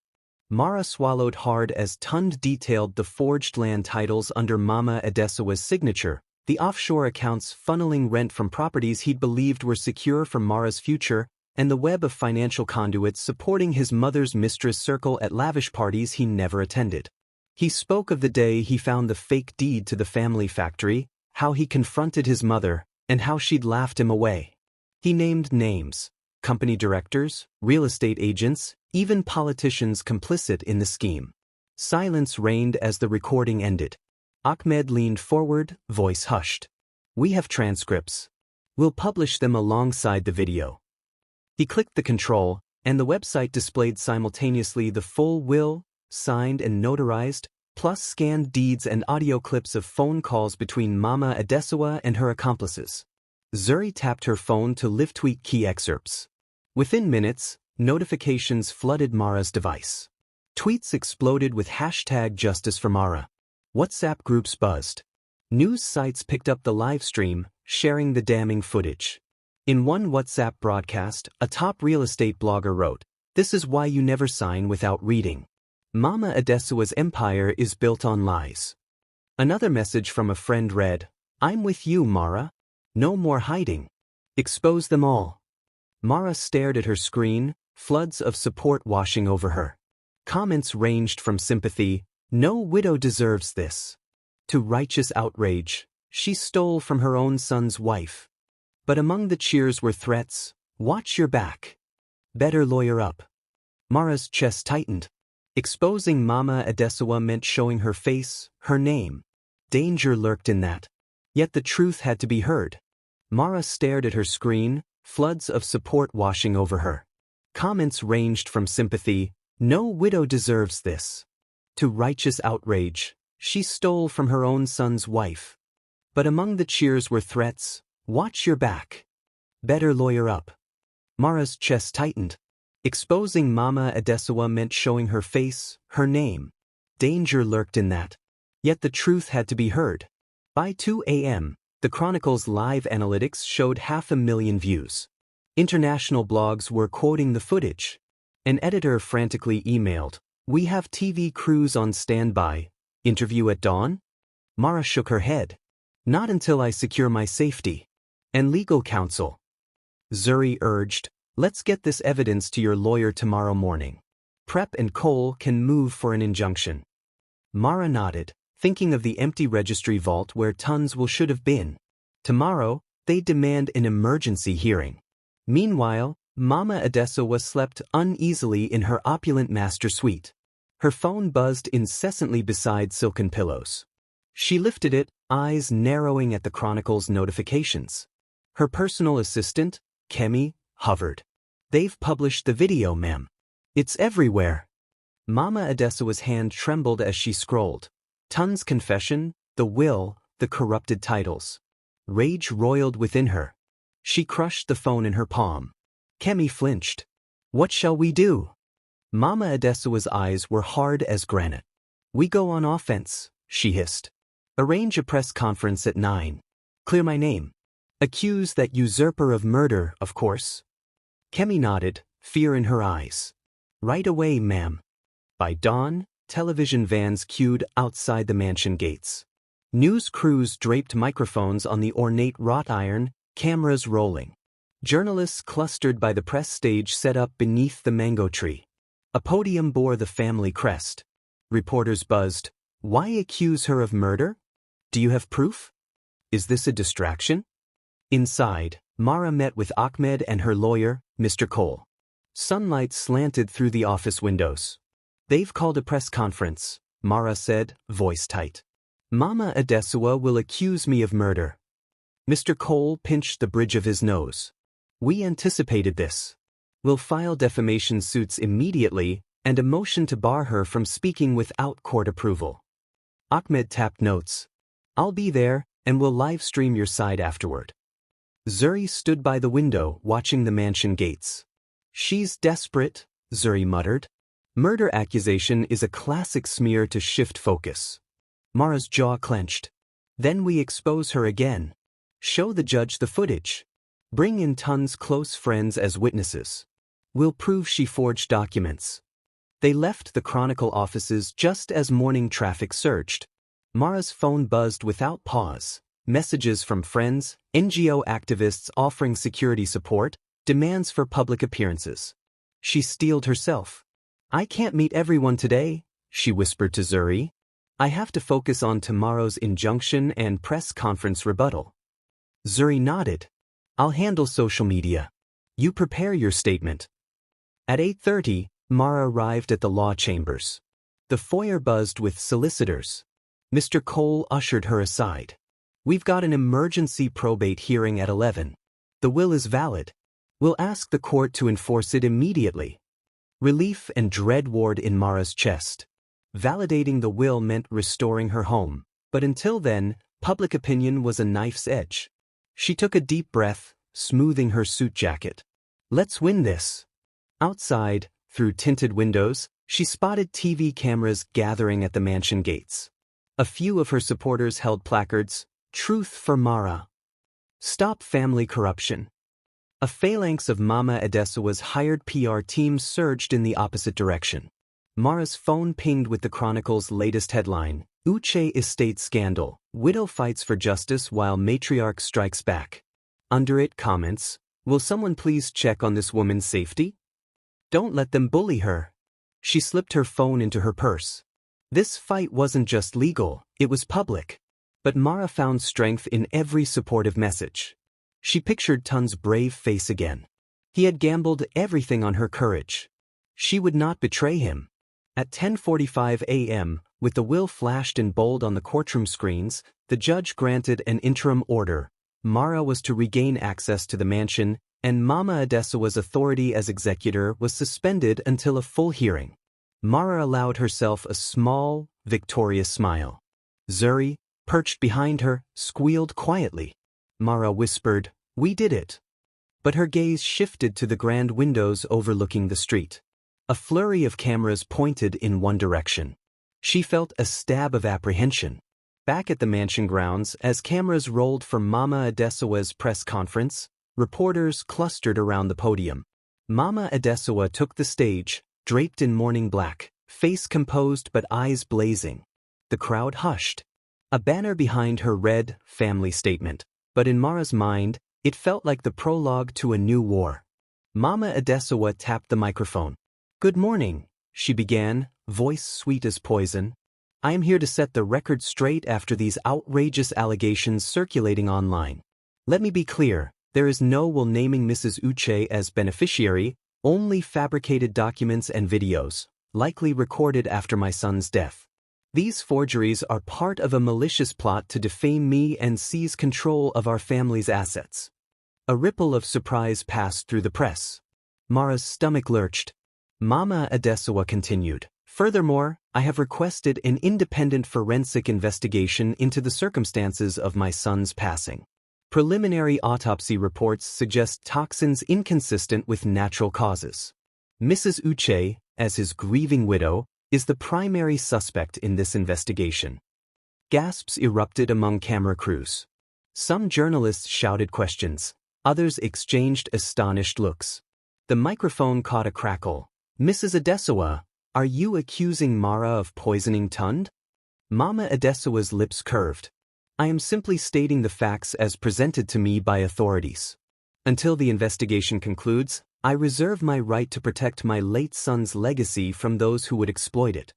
Mara swallowed hard as Tunde detailed the forged land titles under Mama Adesuwa's signature, the offshore accounts funneling rent from properties he'd believed were secure for Mara's future, and the web of financial conduits supporting his mother's mistress circle at lavish parties he never attended. He spoke of the day he found the fake deed to the family factory, how he confronted his mother, and how she'd laughed him away. He named names, company directors, real estate agents, even politicians complicit in the scheme. Silence reigned as the recording ended. Ahmed leaned forward, voice hushed. "We have transcripts. We'll publish them alongside the video." He clicked the control, and the website displayed simultaneously the full will, signed and notarized, plus scanned deeds and audio clips of phone calls between Mama Adesuwa and her accomplices. Zuri tapped her phone to live-tweet key excerpts. Within minutes, notifications flooded Mara's device. Tweets exploded with hashtag Justice for Mara. WhatsApp groups buzzed. News sites picked up the live stream, sharing the damning footage. In one WhatsApp broadcast, a top real estate blogger wrote, "This is why you never sign without reading. Mama Adesuwa's empire is built on lies." Another message from a friend read, "I'm with you, Mara. No more hiding. Expose them all." Mara stared at her screen, floods of support washing over her. Comments ranged from sympathy, "No widow deserves this," to righteous outrage, "She stole from her own son's wife." But among the cheers were threats, "Watch your back. Better lawyer up." Mara's chest tightened. Exposing Mama Adesuwa meant showing her face, her name. Danger lurked in that. Yet the truth had to be heard. Mara stared at her screen, floods of support washing over her. Comments ranged from sympathy, "No widow deserves this," to righteous outrage, "She stole from her own son's wife." But among the cheers were threats, "Watch your back. Better lawyer up." Mara's chest tightened. Exposing Mama Adesuwa meant showing her face, her name. Danger lurked in that. Yet the truth had to be heard. By 2 a.m., the Chronicle's live analytics showed 500,000 views. International blogs were quoting the footage. An editor frantically emailed, "We have TV crews on standby. Interview at dawn?" Mara shook her head. "Not until I secure my safety. And legal counsel." Zuri urged, "Let's get this evidence to your lawyer tomorrow morning. Prep and Cole can move for an injunction." Mara nodded, thinking of the empty registry vault where Tunde's will should have been. Tomorrow, they demand an emergency hearing. Meanwhile, Mama Adesuwa slept uneasily in her opulent master suite. Her phone buzzed incessantly beside silken pillows. She lifted it, eyes narrowing at the Chronicle's notifications. Her personal assistant, Kemi, hovered. "They've published the video, ma'am. It's everywhere." Mama Adesuwa's hand trembled as she scrolled. Tunde's confession, the will, the corrupted titles. Rage roiled within her. She crushed the phone in her palm. Kemi flinched. "What shall we do?" Mama Adesuwa's eyes were hard as granite. We go on offense, she hissed. Arrange a press conference at 9. Clear my name. Accuse that usurper of murder, of course. Kemi nodded, fear in her eyes. Right away, ma'am. By dawn, television vans queued outside the mansion gates. News crews draped microphones on the ornate wrought iron, cameras rolling. Journalists clustered by the press stage set up beneath the mango tree. A podium bore the family crest. Reporters buzzed. Why accuse her of murder? Do you have proof? Is this a distraction? Inside, Mara met with Ahmed and her lawyer, Mr. Cole. Sunlight slanted through the office windows. They've called a press conference, Mara said, voice tight. Mama Adesua will accuse me of murder. Mr. Cole pinched the bridge of his nose. We anticipated this. We'll file defamation suits immediately and a motion to bar her from speaking without court approval. Ahmed tapped notes. I'll be there, and we'll live stream your side afterward. Zuri stood by the window watching the mansion gates. She's desperate, Zuri muttered. Murder accusation is a classic smear to shift focus. Mara's jaw clenched. Then we expose her again. Show the judge the footage. Bring in Tun's close friends as witnesses. We'll prove she forged documents. They left the Chronicle offices just as morning traffic surged. Mara's phone buzzed without pause. Messages from friends, NGO activists offering security support, demands for public appearances. She steeled herself. I can't meet everyone today, she whispered to Zuri. I have to focus on tomorrow's injunction and press conference rebuttal. Zuri nodded. I'll handle social media. You prepare your statement. At 8:30, Mara arrived at the law chambers. The foyer buzzed with solicitors. Mr. Cole ushered her aside. We've got an emergency probate hearing at 11. The will is valid. We'll ask the court to enforce it immediately. Relief and dread warred in Mara's chest. Validating the will meant restoring her home, but until then, public opinion was a knife's edge. She took a deep breath, smoothing her suit jacket. Let's win this. Outside, through tinted windows, she spotted TV cameras gathering at the mansion gates. A few of her supporters held placards, Truth for Mara. Stop family corruption. A phalanx of Mama Adesua's hired PR team surged in the opposite direction. Mara's phone pinged with the Chronicle's latest headline, Uche Estate Scandal, Widow Fights for Justice While Matriarch Strikes Back. Under it, comments, Will someone please check on this woman's safety? Don't let them bully her. She slipped her phone into her purse. This fight wasn't just legal, it was public. But Mara found strength in every supportive message. She pictured Tun's brave face again. He had gambled everything on her courage. She would not betray him. At 10:45 a.m., with the will flashed in bold on the courtroom screens, the judge granted an interim order. Mara was to regain access to the mansion, and Mama Adesua's authority as executor was suspended until a full hearing. Mara allowed herself a small, victorious smile. Zuri, perched behind her, squealed quietly. Mara whispered, We did it. But her gaze shifted to the grand windows overlooking the street. A flurry of cameras pointed in one direction. She felt a stab of apprehension. Back at the mansion grounds, as cameras rolled for Mama Adesua's press conference, reporters clustered around the podium. Mama Adesua took the stage, draped in mourning black, face composed but eyes blazing. The crowd hushed. A banner behind her read, Family Statement. But in Mara's mind, it felt like the prologue to a new war. Mama Adesua tapped the microphone. Good morning, she began, voice sweet as poison. I am here to set the record straight after these outrageous allegations circulating online. Let me be clear, there is no will naming Mrs. Uche as beneficiary, only fabricated documents and videos, likely recorded after my son's death. These forgeries are part of a malicious plot to defame me and seize control of our family's assets. A ripple of surprise passed through the press. Mara's stomach lurched. Mama Adesua continued. Furthermore, I have requested an independent forensic investigation into the circumstances of my son's passing. Preliminary autopsy reports suggest toxins inconsistent with natural causes. Mrs. Uche, as his grieving widow, is the primary suspect in this investigation. Gasps erupted among camera crews. Some journalists shouted questions. Others exchanged astonished looks. The microphone caught a crackle. "Mrs. Adesua, are you accusing Mara of poisoning Tunde?" Mama Adesua's lips curved. "I am simply stating the facts as presented to me by authorities. Until the investigation concludes, I reserve my right to protect my late son's legacy from those who would exploit it."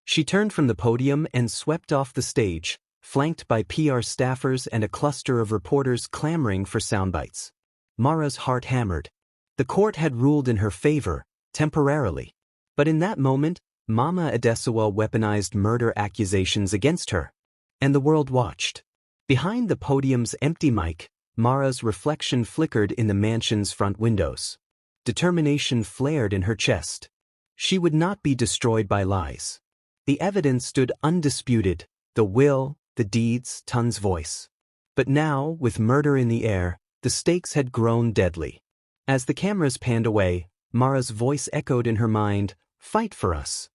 She turned from the podium and swept off the stage, flanked by PR staffers and a cluster of reporters clamoring for soundbites. Mara's heart hammered. The court had ruled in her favor, temporarily. But in that moment, Mama Adesua weaponized murder accusations against her. And the world watched. Behind the podium's empty mic, Mara's reflection flickered in the mansion's front windows. Determination flared in her chest. She would not be destroyed by lies. The evidence stood undisputed, the will, the deeds, Tunde's voice. But now, with murder in the air, the stakes had grown deadly. As the cameras panned away, Mara's voice echoed in her mind, "Fight for us."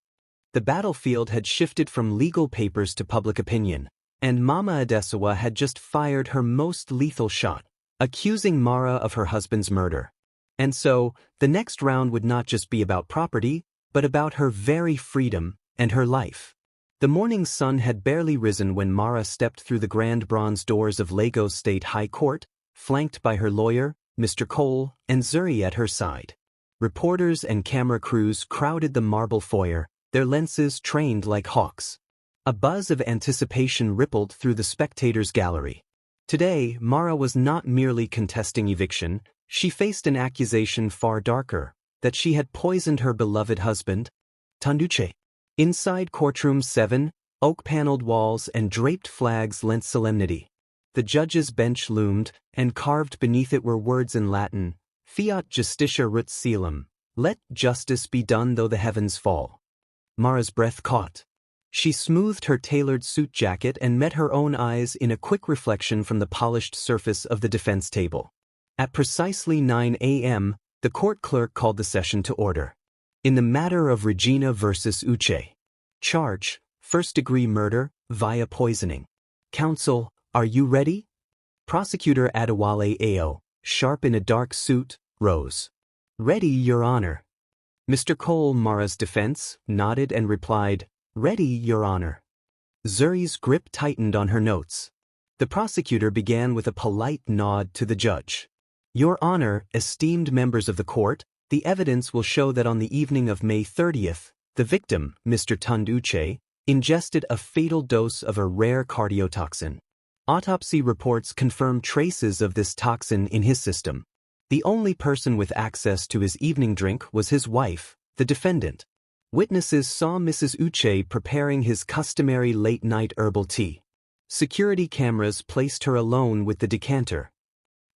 The battlefield had shifted from legal papers to public opinion, and Mama Adesua had just fired her most lethal shot, accusing Mara of her husband's murder. And so, the next round would not just be about property, but about her very freedom and her life. The morning sun had barely risen when Mara stepped through the grand bronze doors of Lagos State High Court, flanked by her lawyer, Mr. Cole, and Zuri at her side. Reporters and camera crews crowded the marble foyer, their lenses trained like hawks. A buzz of anticipation rippled through the spectators' gallery. Today, Mara was not merely contesting eviction, she faced an accusation far darker, that she had poisoned her beloved husband, Tunde. Inside courtroom 7, oak-paneled walls and draped flags lent solemnity. The judge's bench loomed, and carved beneath it were words in Latin, "Fiat justitia rut caelum," "Let justice be done though the heavens fall." Mara's breath caught. She smoothed her tailored suit jacket and met her own eyes in a quick reflection from the polished surface of the defense table. At precisely 9 a.m., the court clerk called the session to order. In the matter of Regina versus Uche. Charge, first-degree murder, via poisoning. Counsel, are you ready? Prosecutor Adewale Ayo, sharp in a dark suit, rose. Ready, Your Honor. Mr. Cole, Mara's defense, nodded and replied, Ready, Your Honor. Zuri's grip tightened on her notes. The prosecutor began with a polite nod to the judge. Your Honor, esteemed members of the court, the evidence will show that on the evening of May 30th, the victim, Mr. Tunde Uche, ingested a fatal dose of a rare cardiotoxin. Autopsy reports confirm traces of this toxin in his system. The only person with access to his evening drink was his wife, the defendant. Witnesses saw Mrs. Uche preparing his customary late-night herbal tea. Security cameras placed her alone with the decanter.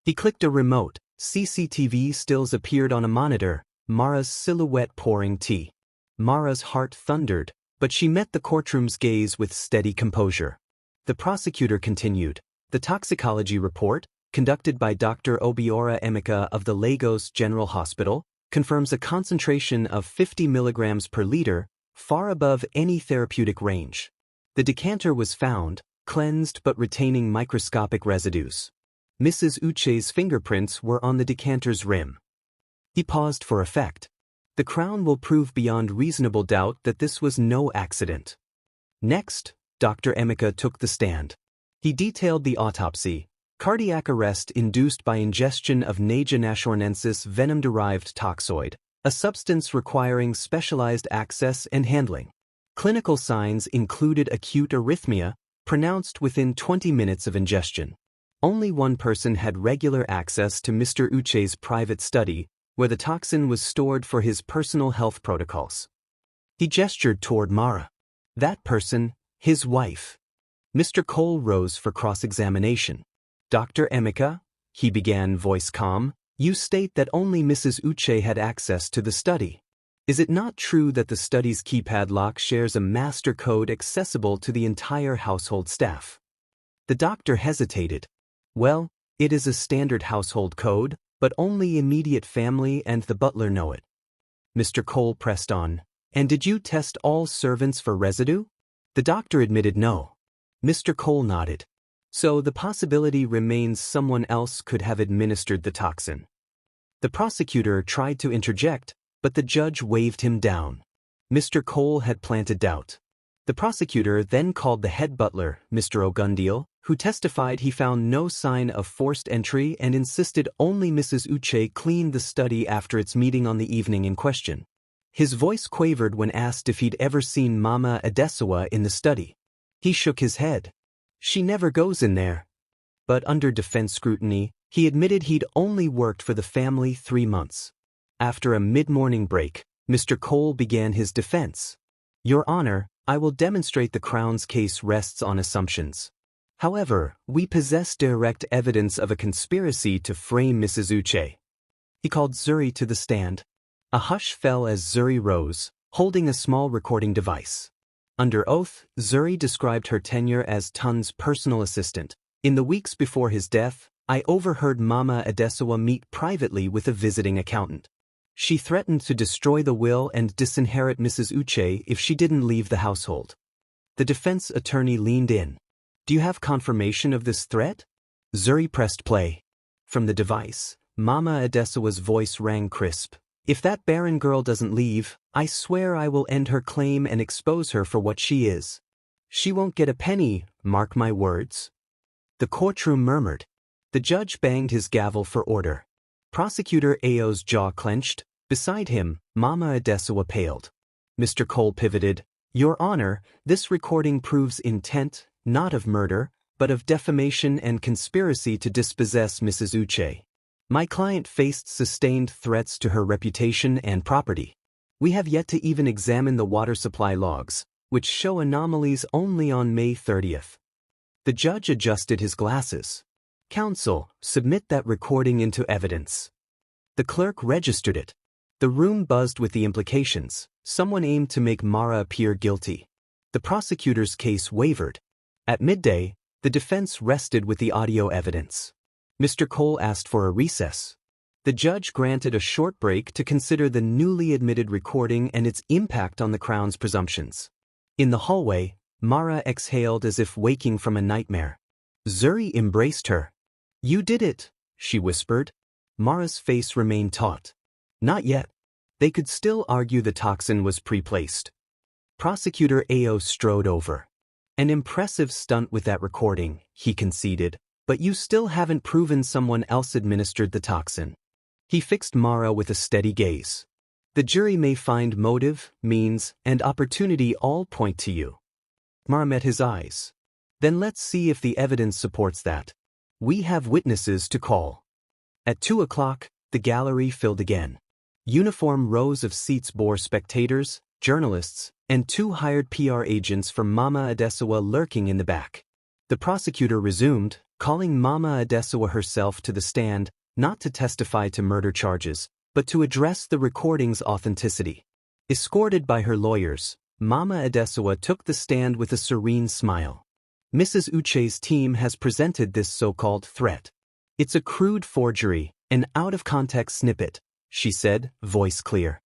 He clicked a remote. CCTV stills appeared on a monitor, Mara's silhouette pouring tea. Mara's heart thundered, but she met the courtroom's gaze with steady composure. The prosecutor continued. The toxicology report, conducted by Dr. Obiora Emeka of the Lagos General Hospital, confirms a concentration of 50 milligrams per liter, far above any therapeutic range. The decanter was found, cleansed but retaining microscopic residues. Mrs. Uche's fingerprints were on the decanter's rim. He paused for effect. The Crown will prove beyond reasonable doubt that this was no accident. Next, Dr. Emeka took the stand. He detailed the autopsy. Cardiac arrest induced by ingestion of Naja nashornensis venom-derived toxoid, a substance requiring specialized access and handling. Clinical signs included acute arrhythmia, pronounced within 20 minutes of ingestion. Only one person had regular access to Mr. Uche's private study, where the toxin was stored for his personal health protocols. He gestured toward Mara. That person, his wife. Mr. Cole rose for cross-examination. Dr. Emeka, he began, voice calm, you state that only Mrs. Uche had access to the study. Is it not true that the study's keypad lock shares a master code accessible to the entire household staff? The doctor hesitated. Well, it is a standard household code, but only immediate family and the butler know it. Mr. Cole pressed on. And did you test all servants for residue? The doctor admitted no. Mr. Cole nodded. So the possibility remains someone else could have administered the toxin. The prosecutor tried to interject, but the judge waved him down. Mr. Cole had planted doubt. The prosecutor then called the head butler, Mr. Ogundiel, who testified he found no sign of forced entry and insisted only Mrs. Uche cleaned the study after its meeting on the evening in question. His voice quavered when asked if he'd ever seen Mama Adesawa in the study. He shook his head. She never goes in there. But under defense scrutiny, he admitted he'd only worked for the family 3 months. After a mid-morning break, Mr. Cole began his defense. Your Honor, I will demonstrate the Crown's case rests on assumptions. However, we possess direct evidence of a conspiracy to frame Mrs. Uche. He called Zuri to the stand. A hush fell as Zuri rose, holding a small recording device. Under oath, Zuri described her tenure as Tunde's personal assistant. In the weeks before his death, I overheard Mama Adesawa meet privately with a visiting accountant. She threatened to destroy the will and disinherit Mrs. Uche if she didn't leave the household. The defense attorney leaned in. Do you have confirmation of this threat? Zuri pressed play. From the device, Mama Adesawa's voice rang crisp. If that barren girl doesn't leave, I swear I will end her claim and expose her for what she is. She won't get a penny, mark my words. The courtroom murmured. The judge banged his gavel for order. Prosecutor Ayo's jaw clenched. Beside him, Mama Adesawa paled. Mr. Cole pivoted. Your Honor, this recording proves intent, not of murder, but of defamation and conspiracy to dispossess Mrs. Uche. My client faced sustained threats to her reputation and property. We have yet to even examine the water supply logs, which show anomalies only on May 30th. The judge adjusted his glasses. Counsel, submit that recording into evidence. The clerk registered it. The room buzzed with the implications. Someone aimed to make Mara appear guilty. The prosecutor's case wavered. At midday, the defense rested with the audio evidence. Mr. Cole asked for a recess. The judge granted a short break to consider the newly admitted recording and its impact on the Crown's presumptions. In the hallway, Mara exhaled as if waking from a nightmare. Zuri embraced her. You did it, she whispered. Mara's face remained taut. Not yet. They could still argue the toxin was pre-placed. Prosecutor Ayo strode over. An impressive stunt with that recording, he conceded, but you still haven't proven someone else administered the toxin. He fixed Mara with a steady gaze. The jury may find motive, means, and opportunity all point to you. Mara met his eyes. Then let's see if the evidence supports that. We have witnesses to call. At 2 o'clock, the gallery filled again. Uniform rows of seats bore spectators, journalists, and 2 hired PR agents from Mama Adesawa lurking in the back. The prosecutor resumed, calling Mama Adesawa herself to the stand, not to testify to murder charges, but to address the recording's authenticity. Escorted by her lawyers, Mama Adesawa took the stand with a serene smile. Mrs. Uche's team has presented this so-called threat. It's a crude forgery, an out-of-context snippet, she said, voice clear.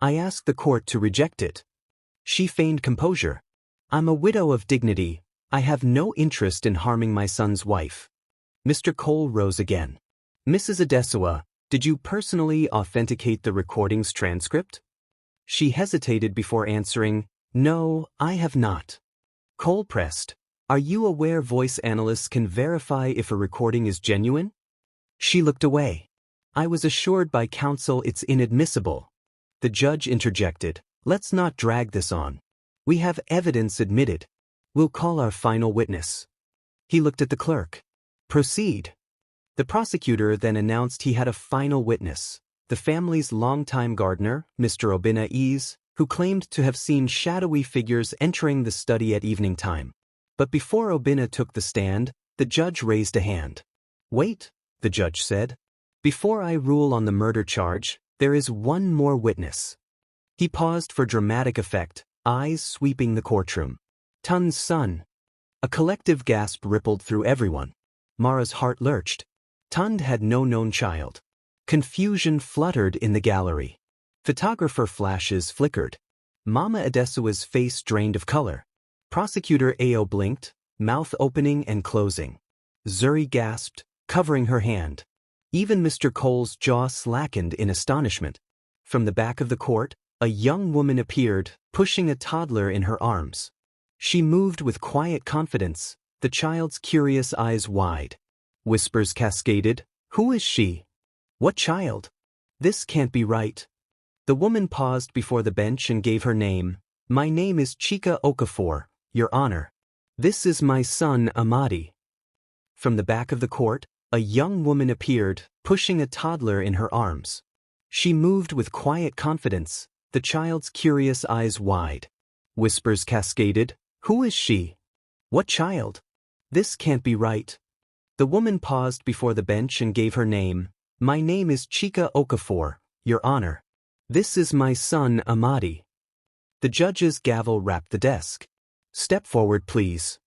I ask the court to reject it. She feigned composure. I'm a widow of dignity. I have no interest in harming my son's wife. Mr. Cole rose again. Mrs. Adesawa, did you personally authenticate the recording's transcript? She hesitated before answering, No, I have not. Cole pressed. Are you aware voice analysts can verify if a recording is genuine? She looked away. I was assured by counsel it's inadmissible. The judge interjected. Let's not drag this on. We have evidence admitted. We'll call our final witness. He looked at the clerk. Proceed. The prosecutor then announced he had a final witness, the family's longtime gardener, Mr. Obinna Ease, who claimed to have seen shadowy figures entering the study at evening time. But before Obinna took the stand, the judge raised a hand. Wait, the judge said. Before I rule on the murder charge, there is one more witness. He paused for dramatic effect, eyes sweeping the courtroom. Tunde's son. A collective gasp rippled through everyone. Mara's heart lurched. Tunde had no known child. Confusion fluttered in the gallery. Photographer flashes flickered. Mama Adesua's face drained of color. Prosecutor Ao blinked, mouth opening and closing. Zuri gasped, covering her hand. Even Mr. Cole's jaw slackened in astonishment. From the back of the court, a young woman appeared, pushing a toddler in her arms. She moved with quiet confidence, the child's curious eyes wide. Whispers cascaded. Who is she? What child? This can't be right. The woman paused before the bench and gave her name. My name is Chika Okafor, Your Honor. This is my son Amadi. From the back of the court, a young woman appeared, pushing a toddler in her arms. She moved with quiet confidence, the child's curious eyes wide. Whispers cascaded. Who is she? What child? This can't be right. The woman paused before the bench and gave her name. My name is Chika Okafor, Your Honor. This is my son Amadi. The judge's gavel rapped the desk. Step forward, please.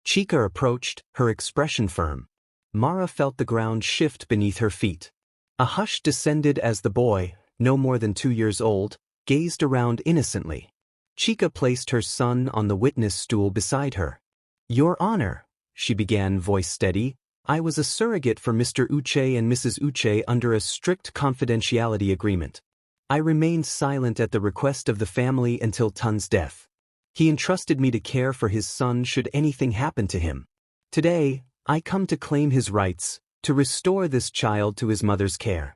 Chika approached, her expression firm. Mara felt the ground shift beneath her feet. A hush descended as the boy, no more than 2 years old, gazed around innocently. Chika placed her son on the witness stool beside her. Your Honor, she began, voice steady, I was a surrogate for Mr. Uche and Mrs. Uche under a strict confidentiality agreement. I remained silent at the request of the family until Tunde's death. He entrusted me to care for his son should anything happen to him. Today, I come to claim his rights, to restore this child to his mother's care.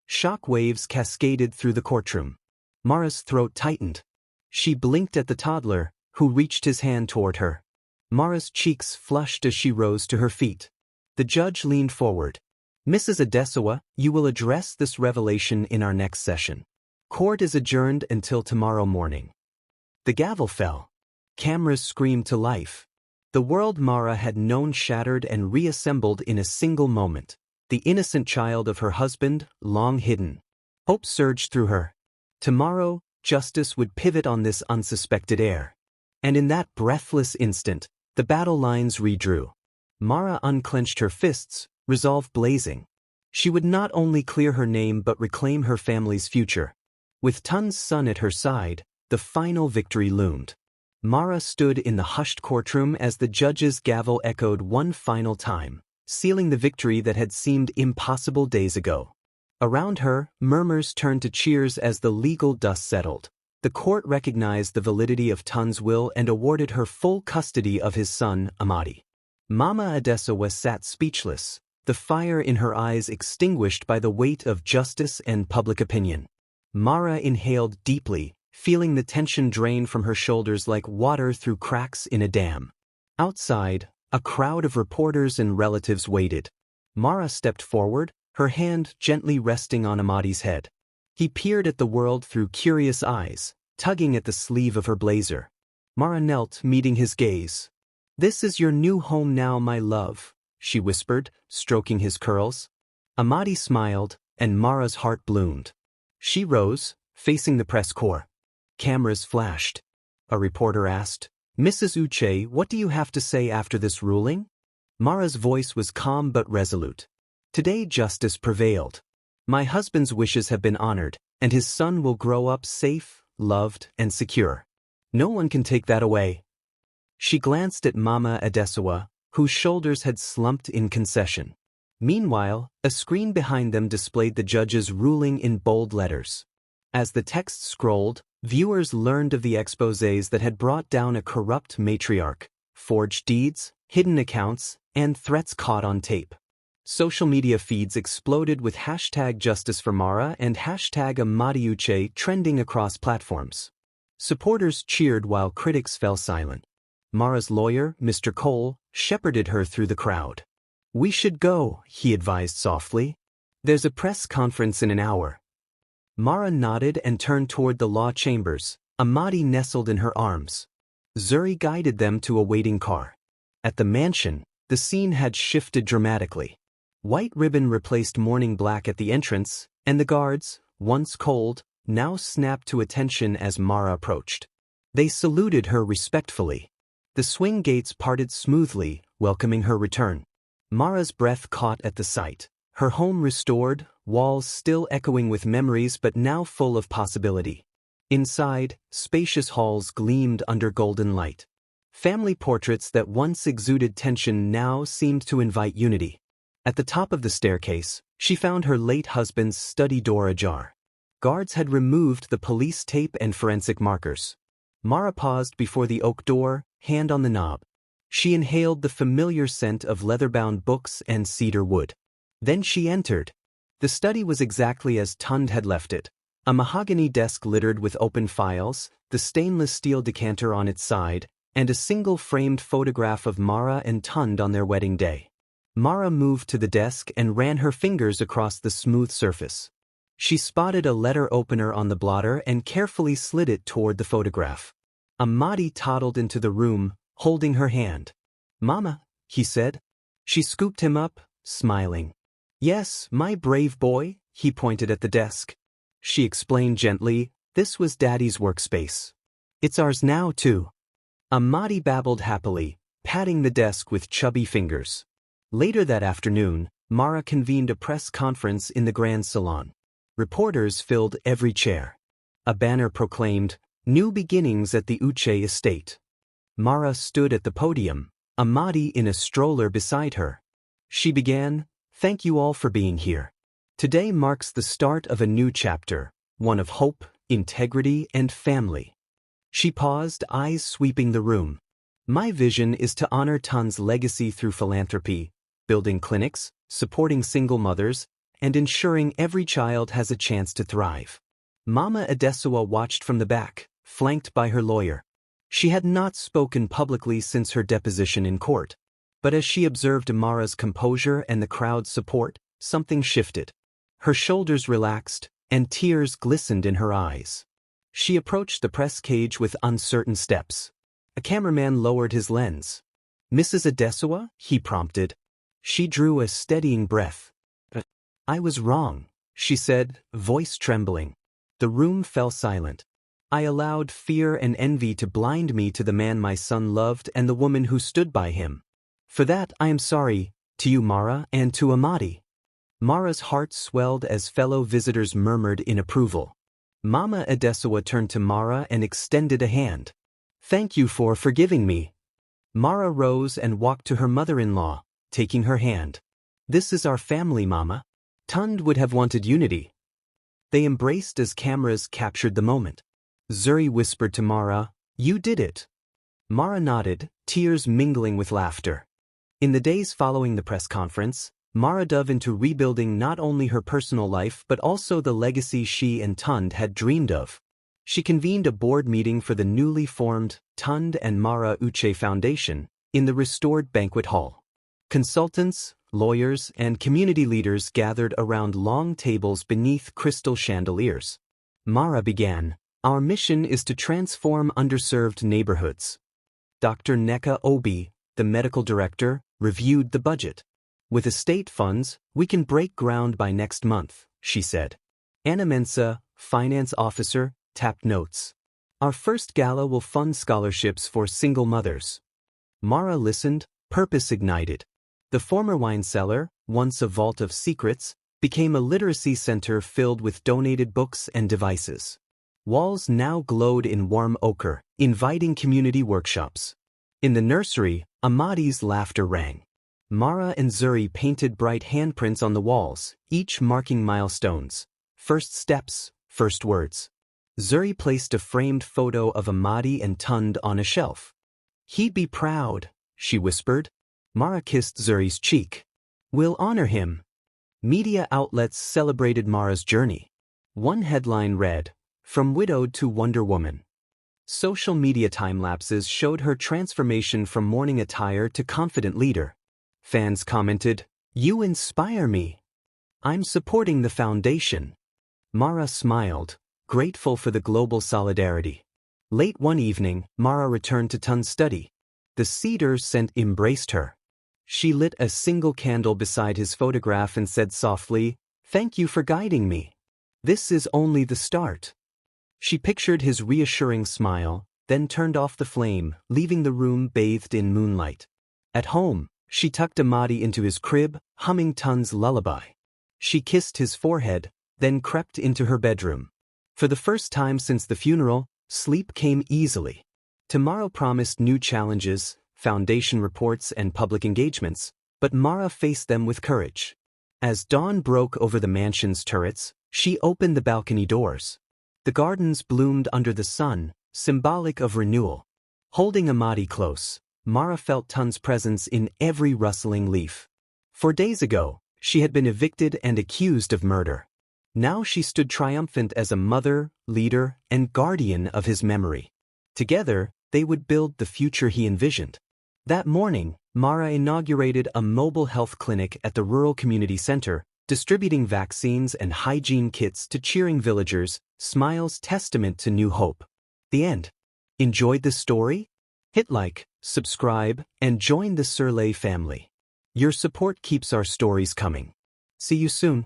Shock waves cascaded through the courtroom. Mara's throat tightened. She blinked at the toddler, who reached his hand toward her. Mara's cheeks flushed as she rose to her feet. The judge leaned forward. Mrs. Adesua, you will address this revelation in our next session. Court is adjourned until tomorrow morning. The gavel fell. Cameras screamed to life. The world Mara had known shattered and reassembled in a single moment. The innocent child of her husband, long hidden. Hope surged through her. Tomorrow, justice would pivot on this unsuspected heir. And in that breathless instant, the battle lines redrew. Mara unclenched her fists, resolve blazing. She would not only clear her name but reclaim her family's future. With Tunde's son at her side, the final victory loomed. Mara stood in the hushed courtroom as the judge's gavel echoed one final time, sealing the victory that had seemed impossible days ago. Around her, murmurs turned to cheers as the legal dust settled. The court recognized the validity of Tunde's will and awarded her full custody of his son, Amadi. Mama Adesuwa sat speechless, the fire in her eyes extinguished by the weight of justice and public opinion. Mara inhaled deeply, feeling the tension drain from her shoulders like water through cracks in a dam. Outside, a crowd of reporters and relatives waited. Mara stepped forward, her hand gently resting on Amadi's head. He peered at the world through curious eyes, tugging at the sleeve of her blazer. Mara knelt, meeting his gaze. This is your new home now, my love, she whispered, stroking his curls. Amadi smiled, and Mara's heart bloomed. She rose, facing the press corps. Cameras flashed. A reporter asked, Mrs. Uche, what do you have to say after this ruling? Mara's voice was calm but resolute. Today justice prevailed. My husband's wishes have been honored, and his son will grow up safe, loved, and secure. No one can take that away. She glanced at Mama Adesuwa, whose shoulders had slumped in concession. Meanwhile, a screen behind them displayed the judge's ruling in bold letters. As the text scrolled, viewers learned of the exposés that had brought down a corrupt matriarch, forged deeds, hidden accounts, and threats caught on tape. Social media feeds exploded with #JusticeForMara and #AmadiUche trending across platforms. Supporters cheered while critics fell silent. Mara's lawyer, Mr. Cole, shepherded her through the crowd. We should go, he advised softly. There's a press conference in an hour. Mara nodded and turned toward the law chambers, Amadi nestled in her arms. Zuri guided them to a waiting car. At the mansion, the scene had shifted dramatically. White ribbon replaced morning black at the entrance, and the guards, once cold, now snapped to attention as Mara approached. They saluted her respectfully. The swing gates parted smoothly, welcoming her return. Mara's breath caught at the sight. Her home restored, walls still echoing with memories but now full of possibility. Inside, spacious halls gleamed under golden light. Family portraits that once exuded tension now seemed to invite unity. At the top of the staircase, she found her late husband's study door ajar. Guards had removed the police tape and forensic markers. Mara paused before the oak door, hand on the knob. She inhaled the familiar scent of leather-bound books and cedar wood. Then she entered. The study was exactly as Tunde had left it. A mahogany desk littered with open files, the stainless steel decanter on its side, and a single framed photograph of Mara and Tunde on their wedding day. Mara moved to the desk and ran her fingers across the smooth surface. She spotted a letter opener on the blotter and carefully slid it toward the photograph. Amadi toddled into the room, holding her hand. "Mama," he said. She scooped him up, smiling. "Yes, my brave boy," he pointed at the desk. She explained gently, "This was Daddy's workspace. It's ours now, too." Amadi babbled happily, patting the desk with chubby fingers. Later that afternoon, Mara convened a press conference in the Grand Salon. Reporters filled every chair. A banner proclaimed, "New beginnings at the Uche estate." Mara stood at the podium, Amadi in a stroller beside her. She began, "Thank you all for being here. Today marks the start of a new chapter, one of hope, integrity, and family." She paused, eyes sweeping the room. "My vision is to honor Tunde's legacy through philanthropy, building clinics, supporting single mothers, and ensuring every child has a chance to thrive." Mama Adesua watched from the back, flanked by her lawyer. She had not spoken publicly since her deposition in court. But as she observed Mara's composure and the crowd's support, something shifted. Her shoulders relaxed, and tears glistened in her eyes. She approached the press cage with uncertain steps. A cameraman lowered his lens. "Mrs. Adesua?" he prompted. She drew a steadying breath. "I was wrong," she said, voice trembling. The room fell silent. "I allowed fear and envy to blind me to the man my son loved and the woman who stood by him. For that I am sorry, to you Mara and to Amadi." Mara's heart swelled as fellow visitors murmured in approval. Mama Adesua turned to Mara and extended a hand. "Thank you for forgiving me." Mara rose and walked to her mother-in-law, taking her hand. "This is our family, Mama. Tunde would have wanted unity." They embraced as cameras captured the moment. Zuri whispered to Mara, "You did it." Mara nodded, tears mingling with laughter. In the days following the press conference, Mara dove into rebuilding not only her personal life but also the legacy she and Tunde had dreamed of. She convened a board meeting for the newly formed Tunde and Mara Uche Foundation in the restored banquet hall. Consultants, lawyers, and community leaders gathered around long tables beneath crystal chandeliers. Mara began, "Our mission is to transform underserved neighborhoods." Dr. Neka Obi, the medical director, reviewed the budget. "With estate funds, we can break ground by next month," she said. Anna Mensa, finance officer, tapped notes. "Our first gala will fund scholarships for single mothers." Mara listened, purpose ignited. The former wine cellar, once a vault of secrets, became a literacy center filled with donated books and devices. Walls now glowed in warm ochre, inviting community workshops. In the nursery, Amadi's laughter rang. Mara and Zuri painted bright handprints on the walls, each marking milestones. First steps, first words. Zuri placed a framed photo of Amadi and Tunde on a shelf. "He'd be proud," she whispered. Mara kissed Zuri's cheek. "We'll honor him." Media outlets celebrated Mara's journey. One headline read, "From widowed to Wonder Woman." Social media time-lapses showed her transformation from mourning attire to confident leader. Fans commented, "You inspire me. I'm supporting the foundation." Mara smiled, grateful for the global solidarity. Late one evening, Mara returned to Tunde's study. The cedar scent embraced her. She lit a single candle beside his photograph and said softly, "Thank you for guiding me. This is only the start." She pictured his reassuring smile, then turned off the flame, leaving the room bathed in moonlight. At home, she tucked Amadi into his crib, humming Tunde's lullaby. She kissed his forehead, then crept into her bedroom. For the first time since the funeral, sleep came easily. Tomorrow promised new challenges, foundation reports, and public engagements, but Mara faced them with courage. As dawn broke over the mansion's turrets, she opened the balcony doors. The gardens bloomed under the sun, symbolic of renewal. Holding Amadi close, Mara felt Tun's presence in every rustling leaf. 4 days ago, she had been evicted and accused of murder. Now she stood triumphant as a mother, leader, and guardian of his memory. Together, they would build the future he envisioned. That morning, Mara inaugurated a mobile health clinic at the rural community center, distributing vaccines and hygiene kits to cheering villagers, smiles testament to new hope. The end. Enjoyed the story? Hit like, subscribe, and join the Surley family. Your support keeps our stories coming. See you soon.